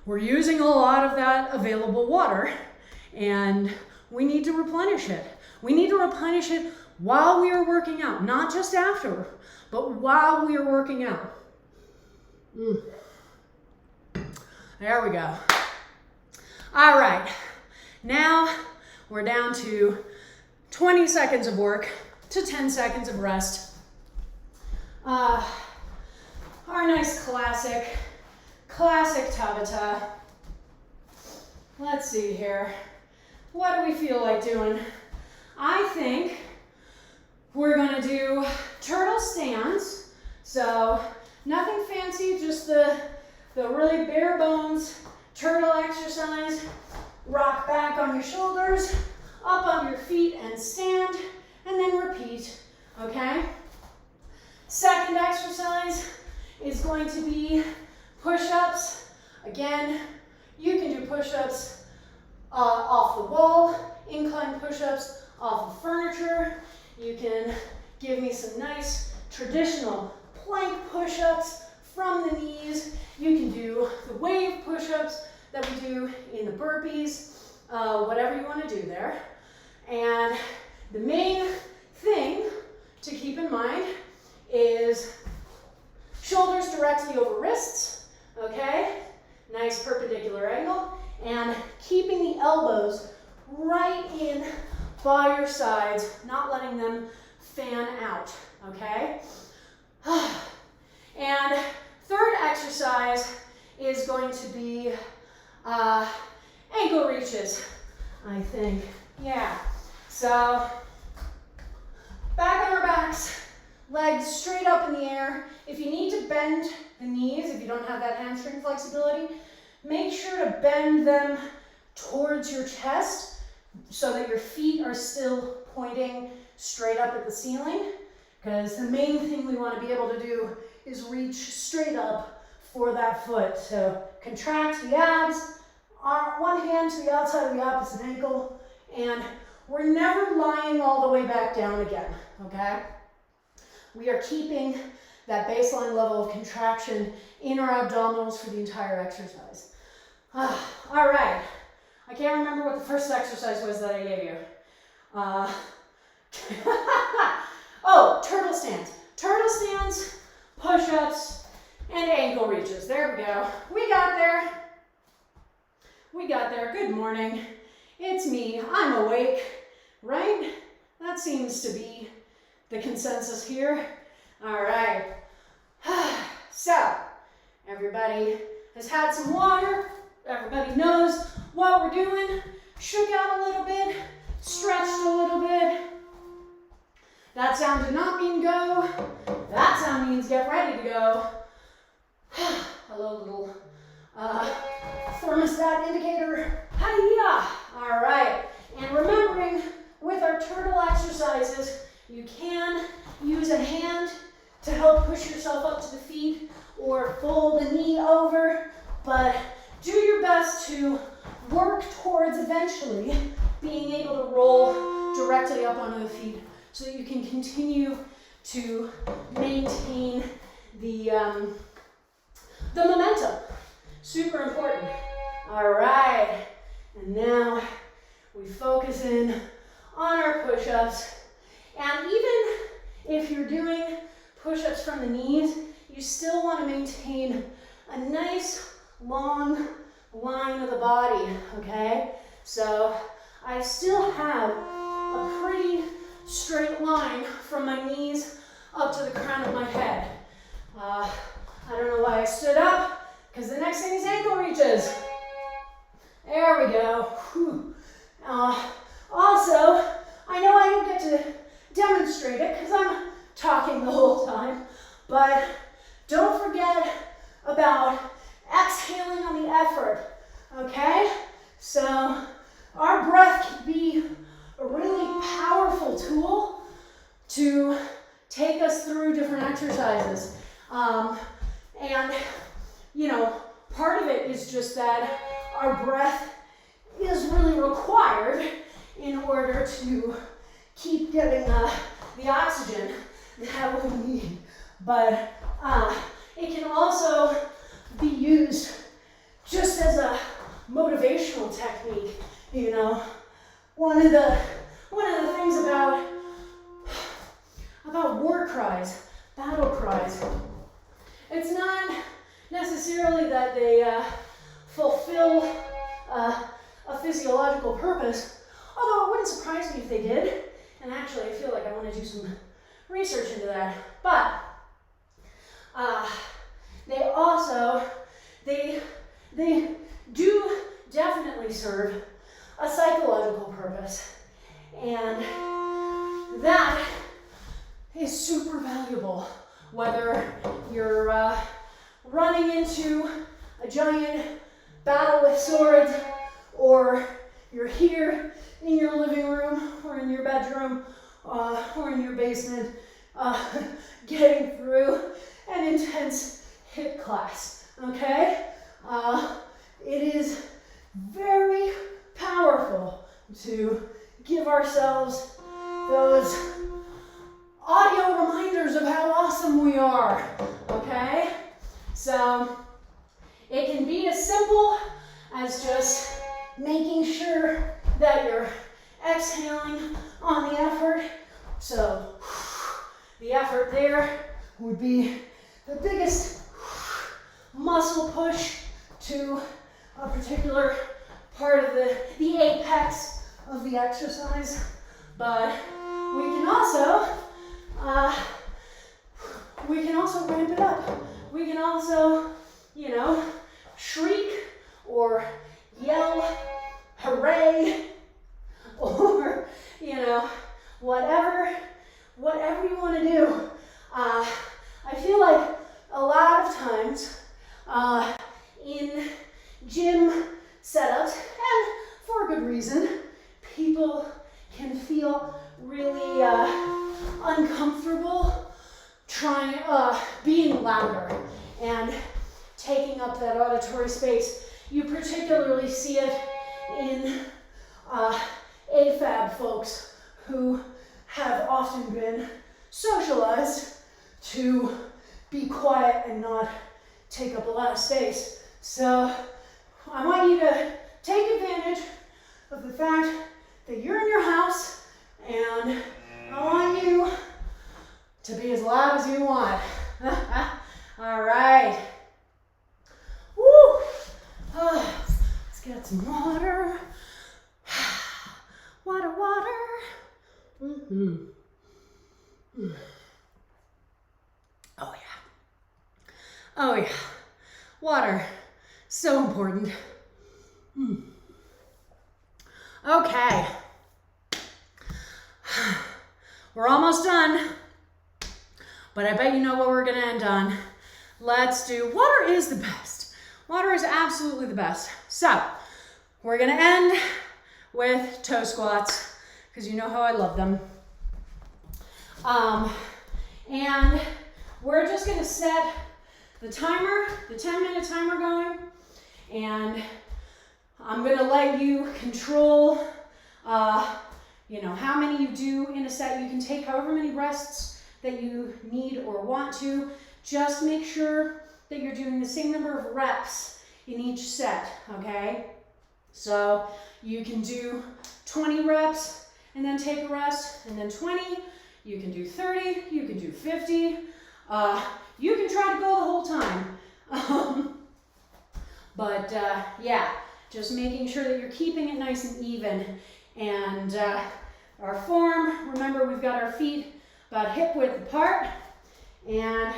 we're using a lot of that available water and we need to replenish it. We need to replenish it while we are working out, not just after, but while we are working out. There we go. All right, now we're down to 20 seconds of work to 10 seconds of rest. Our nice classic Tabata. Let's see here. What do we feel like doing? I think we're gonna do turtle stands. So nothing fancy, just the really bare bones turtle exercise. Rock back on your shoulders, up on your feet and stand, and then repeat, okay? Second exercise is going to be push-ups. Again, you can do push-ups off the wall, incline push-ups off of furniture. You can give me some nice traditional plank push-ups from the knees. You can do the wave push-ups that we do in the burpees, whatever you want to do there. And the main thing to keep in mind is shoulders directly over wrists, okay? Nice perpendicular angle. And keeping the elbows right in by your sides, not letting them fan out, okay? And third exercise is going to be ankle reaches, I think. Yeah. So back on our backs, legs straight up in the air. If you need to bend the knees, if you don't have that hamstring flexibility, make sure to bend them towards your chest so that your feet are still pointing straight up at the ceiling, because the main thing we want to be able to do is reach straight up for that foot. So contract the abs, one hand to the outside of the opposite ankle, and we're never lying all the way back down again, okay? We are keeping that baseline level of contraction in our abdominals for the entire exercise. All right, I can't remember what the first exercise was that I gave you. Oh, turtle stands. Turtle stands, push-ups, and ankle reaches. There we go. We got there. We got there. Good morning. It's me. I'm awake, right? That seems to be the consensus here. All right. So, everybody has had some water. Everybody knows what we're doing. Shook out a little bit, stretched a little bit. That sound did not mean go. That sound means get ready to go. Hello, little thermostat indicator. Hi-ya! All right. And remembering with our turtle exercises, you can use a hand to help push yourself up to the feet, or fold the knee over, but do your best to work towards eventually being able to roll directly up onto the feet so that you can continue to maintain the momentum. Super important. All right, and now we focus in on our push-ups. And even if you're doing push-ups from the knees, you still want to maintain a nice long line of the body, okay? So I still have a pretty straight line from my knees up to the crown of my head. I don't know why I stood up, because the next thing is ankle reaches. There we go. Whew. Also, I know I don't get to demonstrate it because I'm talking the whole time, but don't forget about exhaling on the effort, okay? So our breath can be a really powerful tool to take us through different exercises. And, you know, part of it is just that our breath is really required in order to keep getting the oxygen that we need. But it can also be used just as a motivational technique. You know, one of the things about war cries, battle cries, it's not necessarily that they fulfill a physiological purpose, although it wouldn't surprise me if they did. And actually, I feel like I want to do some research into that. But they also, they do definitely serve a psychological purpose. And that is super valuable, whether you're running into a giant battle with swords, or you're here in your living room, or in your bedroom, or in your basement, getting through an intense HIIT class, okay? It is very powerful to give ourselves those audio reminders of how awesome we are, okay? So it can be as simple as just making sure that you're exhaling on the effort. So the effort there would be the biggest muscle push to a particular part of the apex of the exercise. But we can also ramp it up. We can also, you know, shriek or yell, hooray, or, you know, whatever you want to do. I feel like a lot of times in gym setups, and for a good reason, people can feel really uncomfortable trying being louder and taking up that auditory space. You particularly see it in AFAB folks who have often been socialized to be quiet and not take up a lot of space. So I want you to take advantage of the fact that you're in your house, and I want you to be as loud as you want. All right. Woo! Let's get some water. Water. Mm-hmm. Oh yeah. Water. So important. Okay. We're almost done. But I bet you know what we're gonna end on. Let's do, water is the best. Water is absolutely the best. So, we're gonna end with toe squats, because you know how I love them. And we're just gonna set the timer, the 10-minute timer going, and I'm gonna let you control, how many you do in a set. You can take however many rests that you need or want to. Just make sure that you're doing the same number of reps in each set, okay? So you can do 20 reps and then take a rest, and then 20. You can do 30, you can do 50. You can try to go the whole time. Yeah, just making sure that you're keeping it nice and even. And our form, remember we've got our feet about hip width apart, and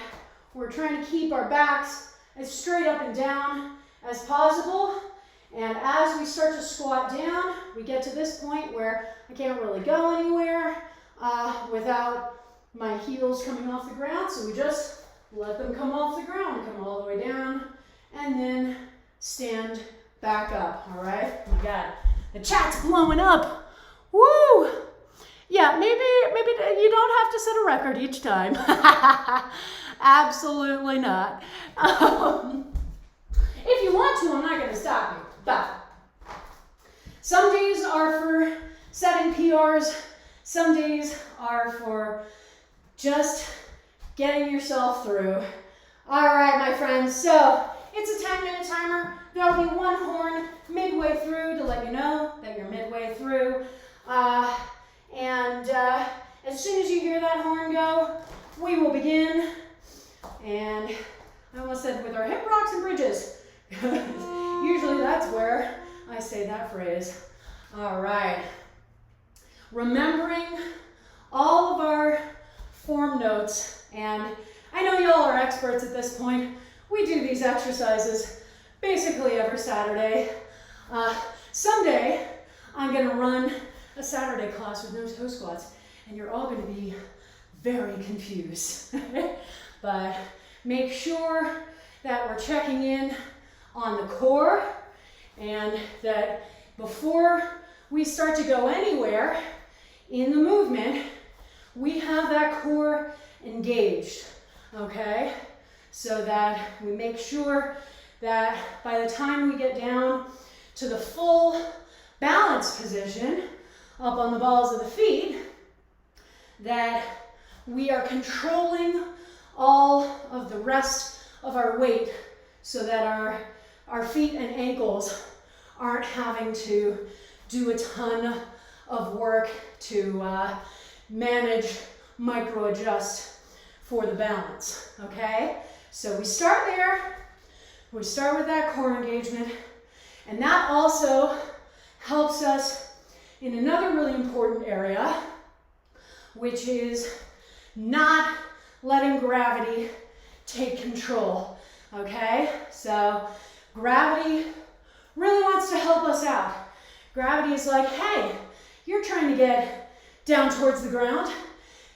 we're trying to keep our backs as straight up and down as possible. And as we start to squat down, we get to this point where I can't really go anywhere without my heels coming off the ground. So we just let them come off the ground, come all the way down, and then stand back up, all right? Oh my God, the chat's blowing up. Woo! Yeah, maybe you don't have to set a record each time. Absolutely not. If you want to, I'm not gonna stop you, but some days are for setting PRs, some days are for just getting yourself through. All right, my friends, so it's a 10-minute timer. There'll be one horn midway through to let you know that you're midway through. As soon as you hear that horn go, we will begin. And I almost said with our hip rocks and bridges. Usually that's where I say that phrase. All right. Remembering all of our form notes, and I know y'all are experts at this point. We do these exercises basically every Saturday. Someday I'm gonna run a Saturday class with no toe squats, and you're all gonna be very confused. But make sure that we're checking in on the core, and that before we start to go anywhere in the movement, we have that core engaged, okay? So that we make sure that by the time we get down to the full balance position, up on the balls of the feet, that we are controlling all of the rest of our weight so that our feet and ankles aren't having to do a ton of work to manage, micro-adjust for the balance, okay? So we start there, we start with that core engagement, and that also helps us in another really important area, which is not letting gravity take control, okay? So gravity really wants to help us out. Gravity is like, hey, you're trying to get down towards the ground,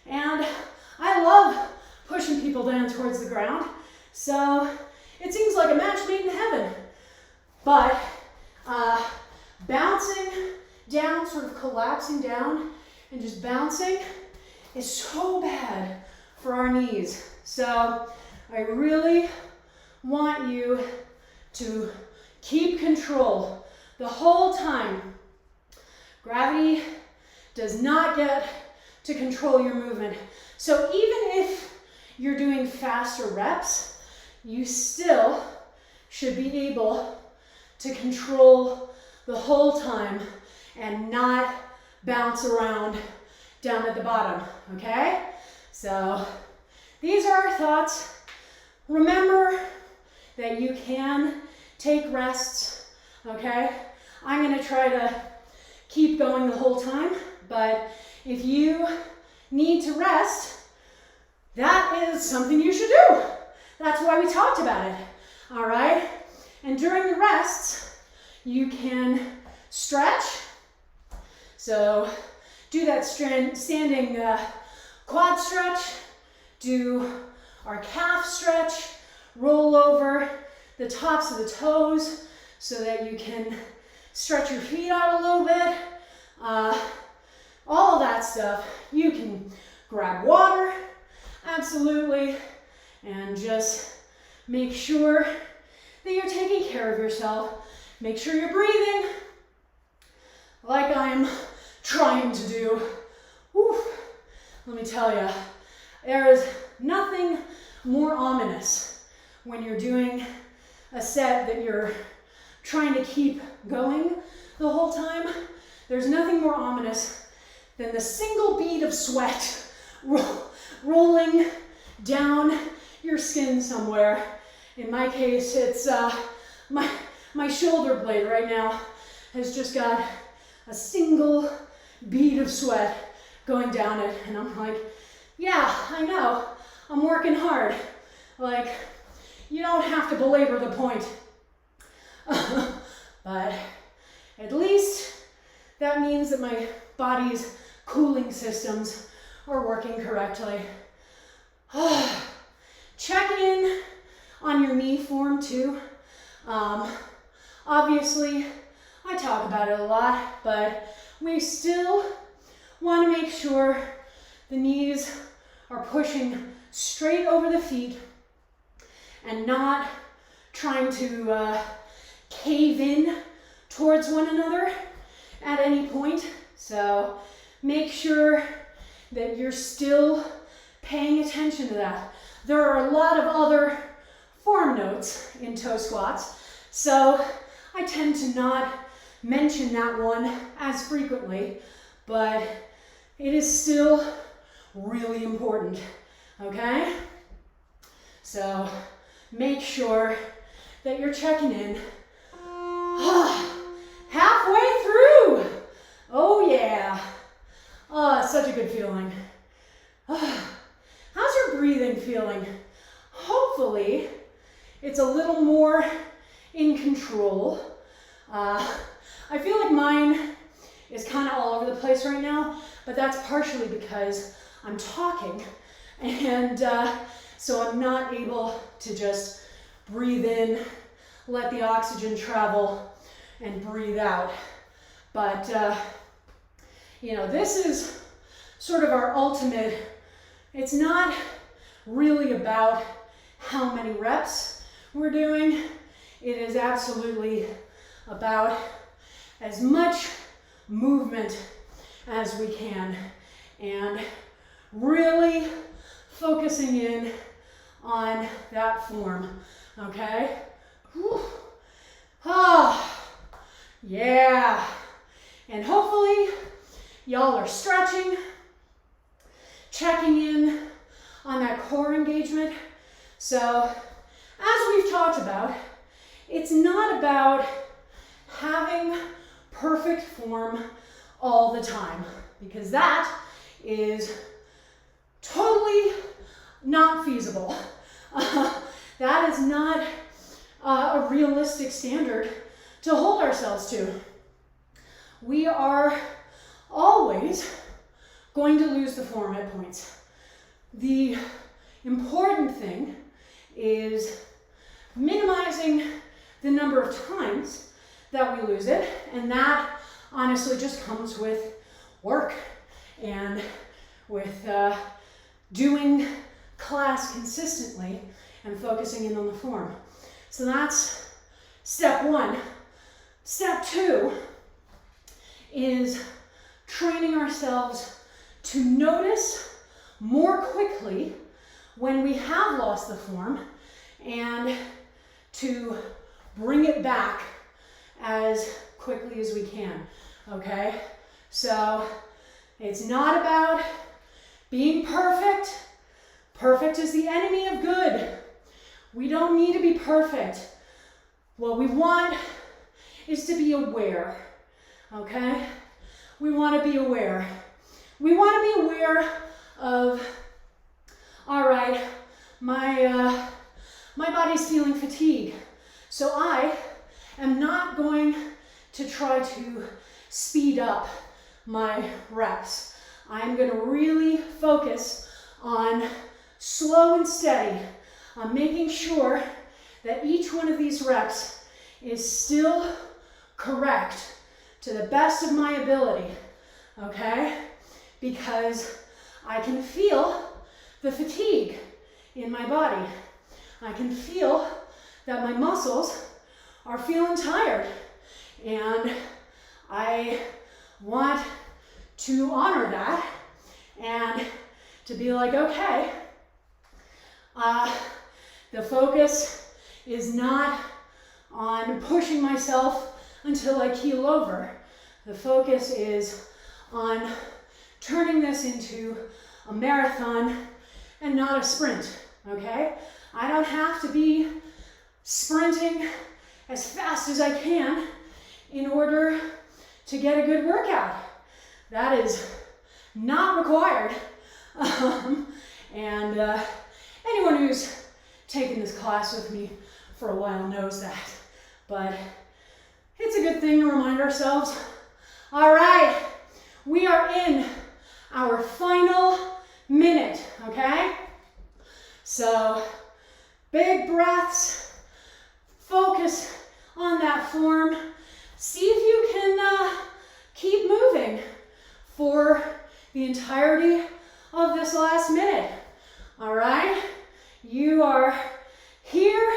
and I love pushing people down towards the ground, so it seems like a match made in heaven. But bouncing down, sort of collapsing down and just bouncing is so bad for our knees. So I really want you to keep control the whole time. Gravity does not get to control your movement. So even if you're doing faster reps, you still should be able to control the whole time and not bounce around down at the bottom, okay? So these are our thoughts. Remember that you can take rests, okay? I'm gonna try to keep going the whole time, but if you need to rest, that is something you should do. That's why we talked about it, all right? And during the rests, you can stretch. So do that standing quad stretch, do our calf stretch, roll over the tops of the toes so that you can stretch your feet out a little bit. All of that stuff. You can grab water, absolutely, and just Make sure that you're taking care of yourself. Make sure you're breathing like I'm trying to do. Whew. Let me tell you, there is nothing more ominous when you're doing a set that you're trying to keep going the whole time. There's nothing more ominous than the single bead of sweat rolling down your skin somewhere. In my case, it's my shoulder blade right now has just got a single bead of sweat going down it. And I'm like, yeah, I know, I'm working hard. Like, you don't have to belabor the point. But at least that means that my body's cooling systems are working correctly. Check in on your knee form too. Obviously, I talk about it a lot, but we still want to make sure the knees are pushing straight over the feet and not trying to cave in towards one another at any point. So make sure that you're still paying attention to that. There are a lot of other form notes in toe squats, so I tend to not mention that one as frequently, but it is still really important, okay? So make sure that you're checking in. Halfway through. Oh yeah. Oh, it's such a good feeling. How's your breathing feeling? Hopefully, it's a little more in control. I feel like mine is kind of all over the place right now, but that's partially because I'm talking, and so I'm not able to just breathe in, let the oxygen travel, and breathe out. But, you know, this is sort of our ultimate. It's not really about how many reps we're doing. It is absolutely about as much movement as we can and really focusing in on that form, okay? Whew. Ah, yeah. And hopefully y'all are stretching, checking in on that core engagement. So as we've talked about, it's not about having perfect form all the time, because that is totally not feasible. That is not a realistic standard to hold ourselves to. We are always going to lose the form at points. The important thing is minimizing the number of times that we lose it, and that honestly just comes with work and with doing class consistently and focusing in on the form. So that's step one. Step two is training ourselves to notice more quickly when we have lost the form and to bring it back as quickly as we can, okay? So it's not about being perfect. Perfect is the enemy of good. We don't need to be perfect. What we want is to be aware, okay? We want to be aware. We want to be aware of, all right, my body's feeling fatigue, so I am not going to try to speed up my reps. I'm going to really focus on slow and steady, on making sure that each one of these reps is still correct to the best of my ability, okay? Because I can feel the fatigue in my body. I can feel that my muscles are feeling tired, and I want to honor that and to be like, okay, the focus is not on pushing myself until I keel over. The focus is on turning this into a marathon and not a sprint, okay? I don't have to be sprinting as fast as I can in order to get a good workout. That is not required. Anyone who's taken this class with me for a while knows that. But it's a good thing to remind ourselves. All right, we are in our final minute, okay? So big breaths, focus on that form. See if you can keep moving for the entirety of this last minute. All right, you are here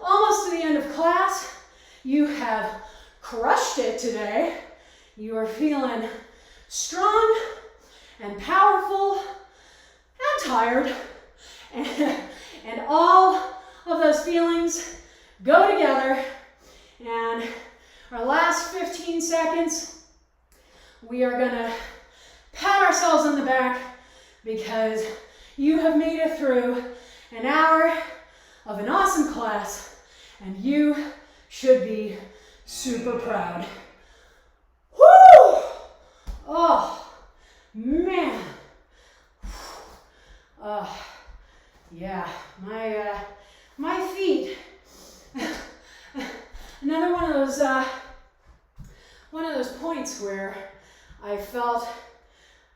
almost to the end of class. You have crushed it today. You are feeling strong and powerful and tired. And all of those feelings go together. And our last 15 seconds, we are gonna pat ourselves on the back because you have made it through an hour of an awesome class, and you should be super proud. Woo! Oh, man. Yeah, my feet. Another one of those points where I felt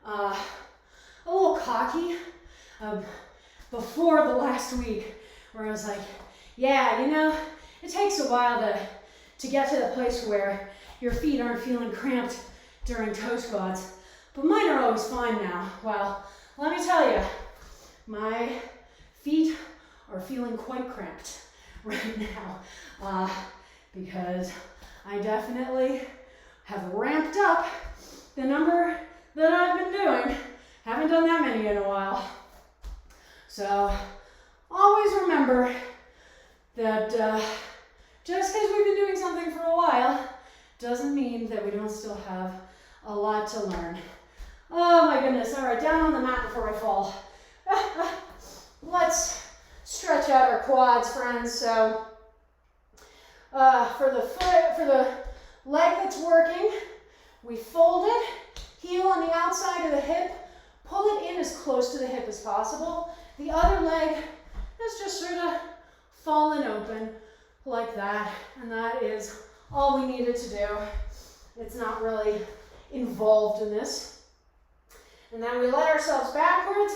a little cocky before the last week, where I was like, yeah, you know, it takes a while to get to the place where your feet aren't feeling cramped during toe squats, but mine are always fine now. Well, let me tell you, my feet are feeling quite cramped right now because I definitely have ramped up the number that I've been doing. Haven't done that many in a while. So always remember that just because we've been doing something for a while doesn't mean that we don't still have a lot to learn. Oh my goodness. All right, down on the mat before I fall. Let's stretch out our quads, friends. So for the leg that's working, we fold it, heel on the outside of the hip, pull it in as close to the hip as possible. The other leg is just sort of fallen open like that, and that is all we needed to do. It's not really involved in this. And then we let ourselves backwards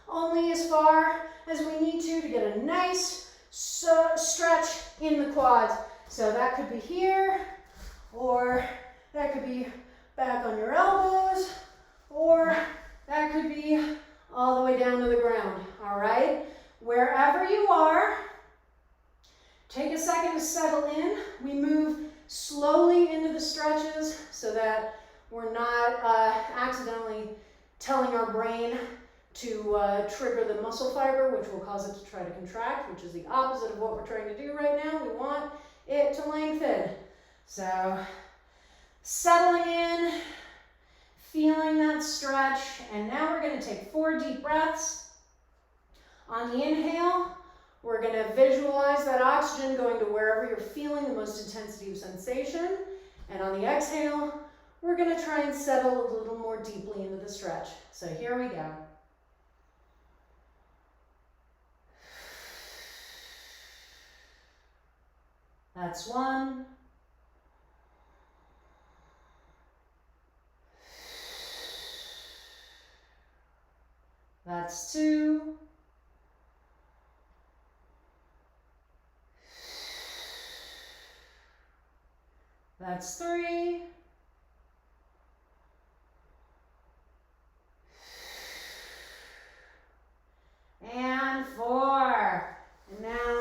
only as far as we need to get a nice stretch in the quads. So that could be here, or that could be back on your elbows, or that could be all the way down to the ground, all right? Wherever you are, take a second to settle in. We move slowly into the stretches so that we're not accidentally telling our brain to trigger the muscle fiber, which will cause it to try to contract, which is the opposite of what we're trying to do right now. We want it to lengthen. So settling in, feeling that stretch, and now we're going to take 4 deep breaths. On the inhale, we're going to visualize that oxygen going to wherever you're feeling the most intensity of sensation. And on the exhale, we're going to try and settle a little more deeply into the stretch. So here we go. That's 1. That's 2. That's 3. And 4. And now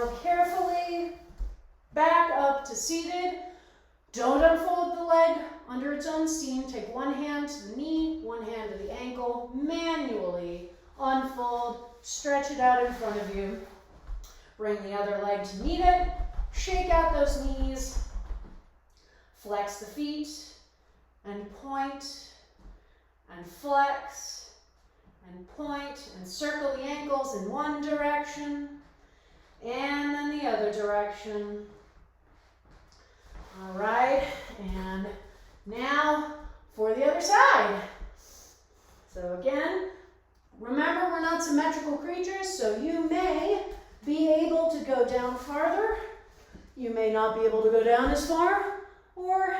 one hand to the knee, one hand to the ankle, manually unfold, stretch it out in front of you. Bring the other leg to meet it, shake out those knees, flex the feet, and point, and flex, and point, and circle the ankles in one direction, and then the other direction. All right, and now for the other side. So again, remember we're not symmetrical creatures, so you may be able to go down farther, you may not be able to go down as far, or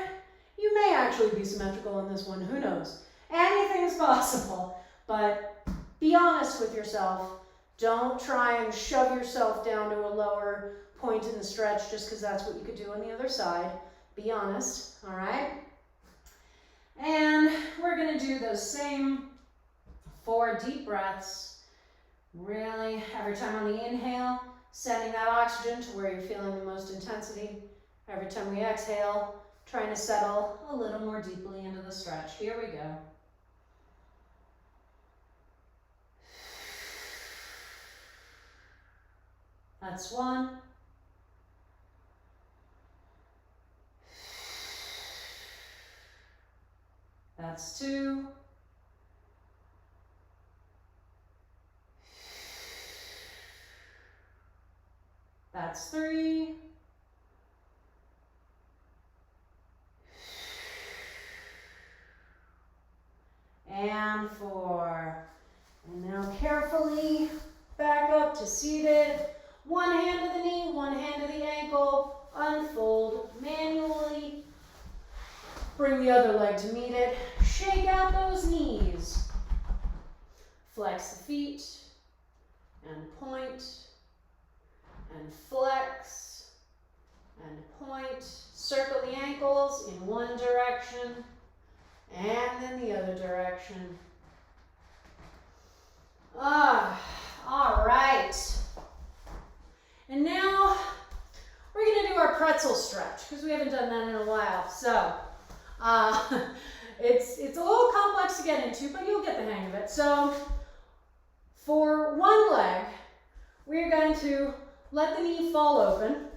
you may actually be symmetrical in this one, who knows? Anything is possible, but be honest with yourself. Don't try and shove yourself down to a lower point in the stretch just because that's what you could do on the other side. Be honest, all right? And we're going to do those same 4 deep breaths. Really, every time on the inhale, sending that oxygen to where you're feeling the most intensity. Every time we exhale, trying to settle a little more deeply into the stretch. Here we go. That's 1. That's 2. That's 3. And 4. And now carefully back up to seated. One hand to the knee, one hand to the ankle. Unfold manually. Bring the other leg to meet it. Shake out those knees. Flex the feet and point and flex and point. Circle the ankles in one direction and then the other direction. All right. And now we're going to do our pretzel stretch because we haven't done that in a while. So it's a little complex to get into, but you'll get the hang of it. So for one leg, we're going to let the knee fall open,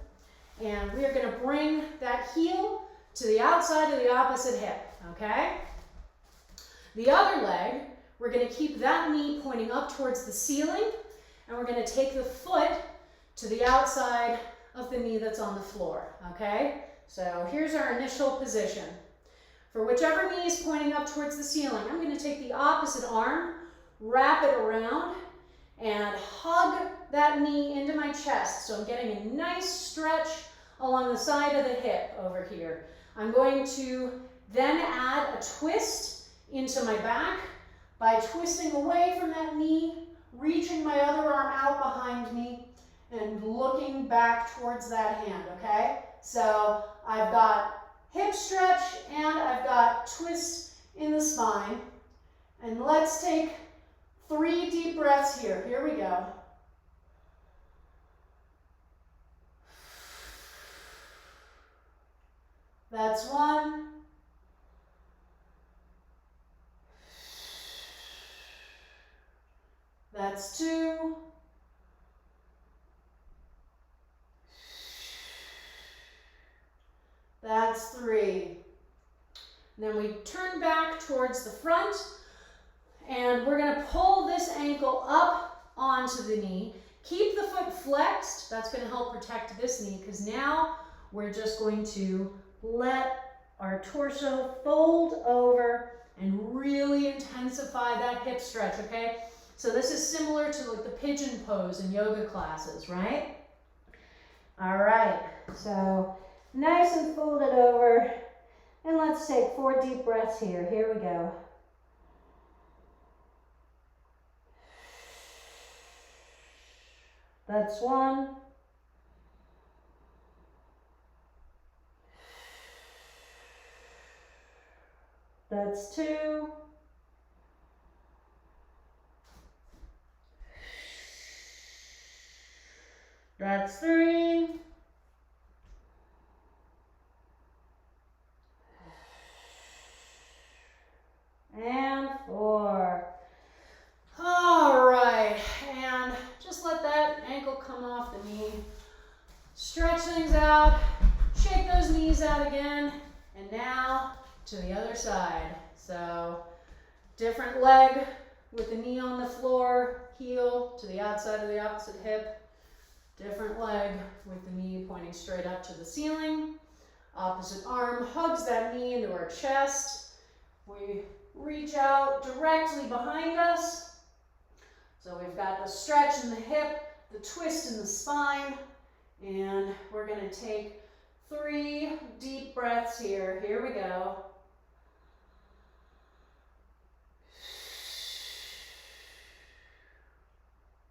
and we are going to bring that heel to the outside of the opposite hip, okay? The other leg, we're going to keep that knee pointing up towards the ceiling, and we're going to take the foot to the outside of the knee that's on the floor, okay? So here's our initial position. For whichever knee is pointing up towards the ceiling, I'm going to take the opposite arm, wrap it around, and hug that knee into my chest. So I'm getting a nice stretch along the side of the hip over here. I'm going to then add a twist into my back by twisting away from that knee, reaching my other arm out behind me, and looking back towards that hand, okay? So I've got hip stretch and I've got twist in the spine. And let's take 3 deep breaths here. Here we go. That's 1. That's 2. That's 3. Then we turn back towards the front, and we're going to pull this ankle up onto the knee. Keep the foot flexed. That's going to help protect this knee, because now we're just going to let our torso fold over and really intensify that hip stretch, okay? So this is similar to like the pigeon pose in yoga classes, right? All right, so nice and folded over. And let's take 4 deep breaths here. Here we go. That's 1. That's 2. That's 3. come off the knee. Stretch things out, shake those knees out again, and now to the other side. So different leg with the knee on the floor, heel to the outside of the opposite hip. Different leg with the knee pointing straight up to the ceiling. Opposite arm hugs that knee into our chest. We reach out directly behind us. So we've got the stretch in the hip, the twist in the spine, and we're going to take 3 deep breaths here. Here we go.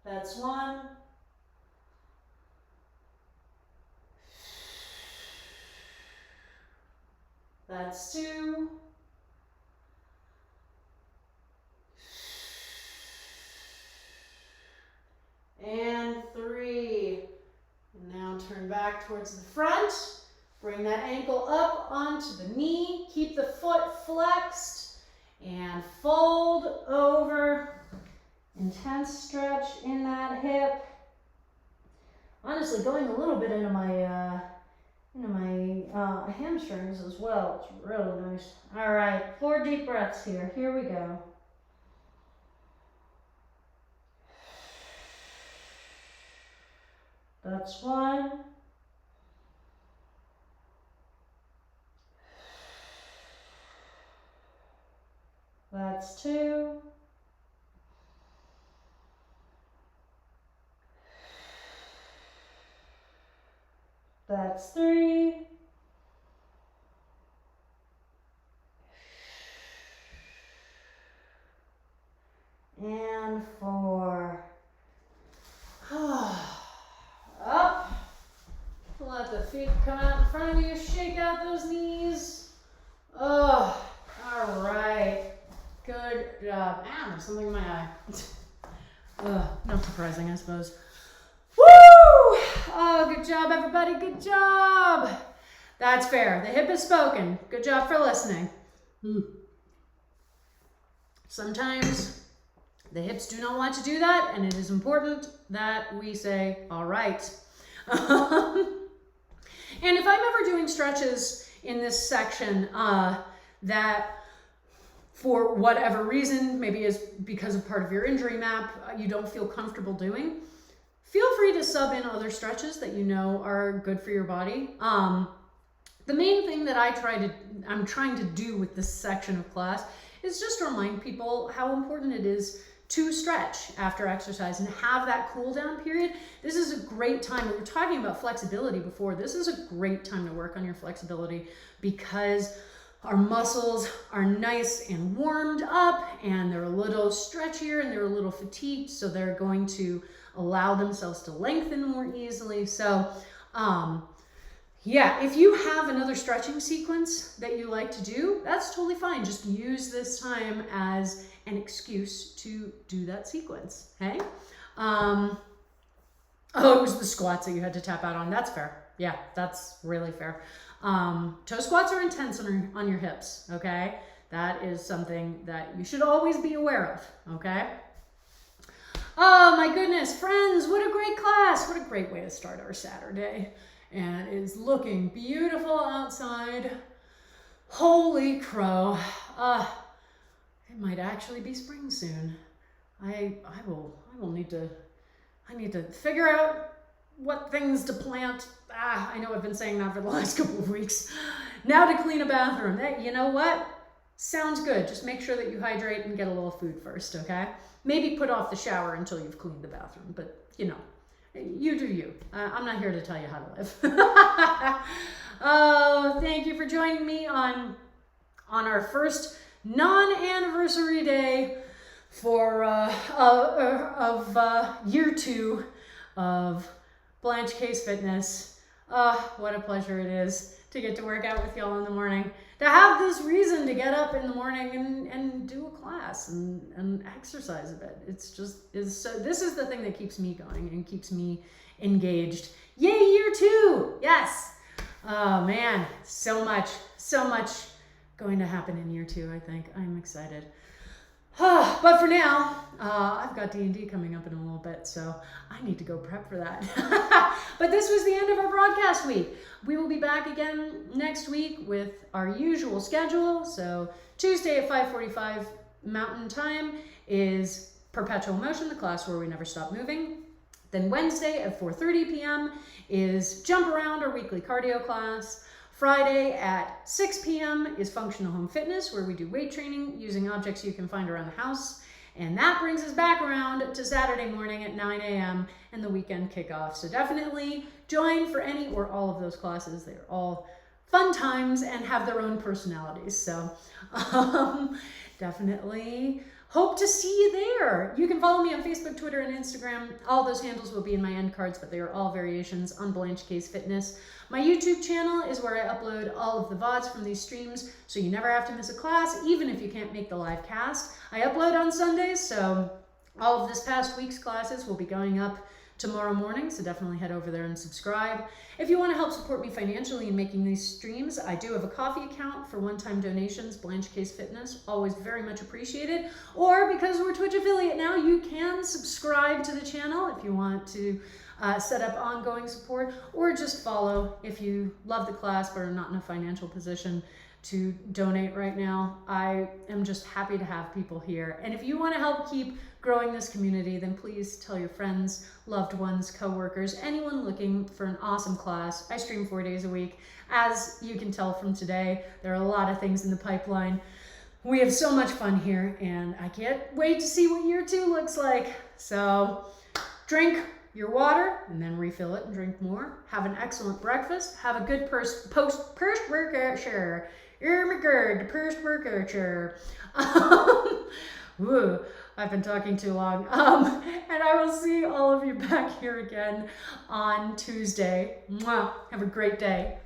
That's 1. That's 2. And 3. And now turn back towards the front. Bring that ankle up onto the knee. Keep the foot flexed. And fold over. Intense stretch in that hip. Honestly, going a little bit into my hamstrings as well. It's really nice. All right, 4 deep breaths here. Here we go. That's 1. That's 2. That's 3. And 4. Up. Let the feet come out in front of you. Shake out those knees. Oh, all right. Good job. Ah, there's something in my eye. Not surprising, I suppose. Woo! Oh, good job, everybody. Good job. That's fair. The hip has spoken. Good job for listening. Sometimes the hips do not want to do that, and it is important that we say, all right. And if I'm ever doing stretches in this section that for whatever reason, maybe is because of part of your injury map, you don't feel comfortable doing, feel free to sub in other stretches that you know are good for your body. The main thing that I'm trying to do with this section of class is just to remind people how important it is to stretch after exercise and have that cool down period. This is a great time. We were talking about flexibility before. This is a great time to work on your flexibility because our muscles are nice and warmed up and they're a little stretchier and they're a little fatigued, so they're going to allow themselves to lengthen more easily. So yeah, if you have another stretching sequence that you like to do, that's totally fine. Just use this time as an excuse to do that sequence, hey? Oh, it was the squats that you had to tap out on. That's fair. Yeah, that's really fair. Toe squats are intense on your hips, okay? That is something that you should always be aware of, okay? Oh my goodness, friends, what a great class. What a great way to start our Saturday. And it is looking beautiful outside. Holy crow. It might actually be spring soon. I need to figure out what things to plant. I know I've been saying that for the last couple of weeks. Now to clean a bathroom. Hey, you know what? Sounds good. Just make sure that you hydrate and get a little food first, okay? Maybe put off the shower until you've cleaned the bathroom, but you know, you do you. I'm not here to tell you how to live. Oh, thank you for joining me on our first non-anniversary day for year 2 of Blanche Case Fitness. What a pleasure it is to get to work out with y'all in the morning, to have this reason to get up in the morning and do a class and exercise a bit. This is the thing that keeps me going and keeps me engaged. Yay, year 2. Yes. Oh man, so much going to happen in year 2, I think. I'm excited. But for now, I've got D&D coming up in a little bit, so I need to go prep for that. But this was the end of our broadcast week. We will be back again next week with our usual schedule. So Tuesday at 5:45 Mountain Time is Perpetual Motion, the class where we never stop moving. Then Wednesday at 4:30 p.m. is Jump Around, our weekly cardio class. Friday at 6 p.m. is Functional Home Fitness, where we do weight training using objects you can find around the house. And that brings us back around to Saturday morning at 9 a.m. and the weekend kickoff. So definitely join for any or all of those classes. They're all fun times and have their own personalities. So definitely hope to see you there. You can follow me on Facebook, Twitter, and Instagram. All those handles will be in my end cards, but they are all variations on Blanche K's Fitness. My YouTube channel is where I upload all of the VODs from these streams, so you never have to miss a class, even if you can't make the live cast. I upload on Sundays, so all of this past week's classes will be going up tomorrow morning, so definitely head over there and subscribe. If you want to help support me financially in making these streams, I do have a coffee account for one-time donations, Blanche Case Fitness, always very much appreciated. Or because we're Twitch affiliate now, you can subscribe to the channel if you want to set up ongoing support, or just follow if you love the class but are not in a financial position to donate right now. I am just happy to have people here. And if you want to help keep growing this community, then please tell your friends, loved ones, coworkers, anyone looking for an awesome class. I stream 4 days a week. As you can tell from today, there are a lot of things in the pipeline. We have so much fun here, and I can't wait to see what year 2 looks like. So drink your water and then refill it and drink more. Have an excellent breakfast. Have a good post-workout share. Post-workout. Woo, I've been talking too long. And I will see all of you back here again on Tuesday. Mwah. Have a great day.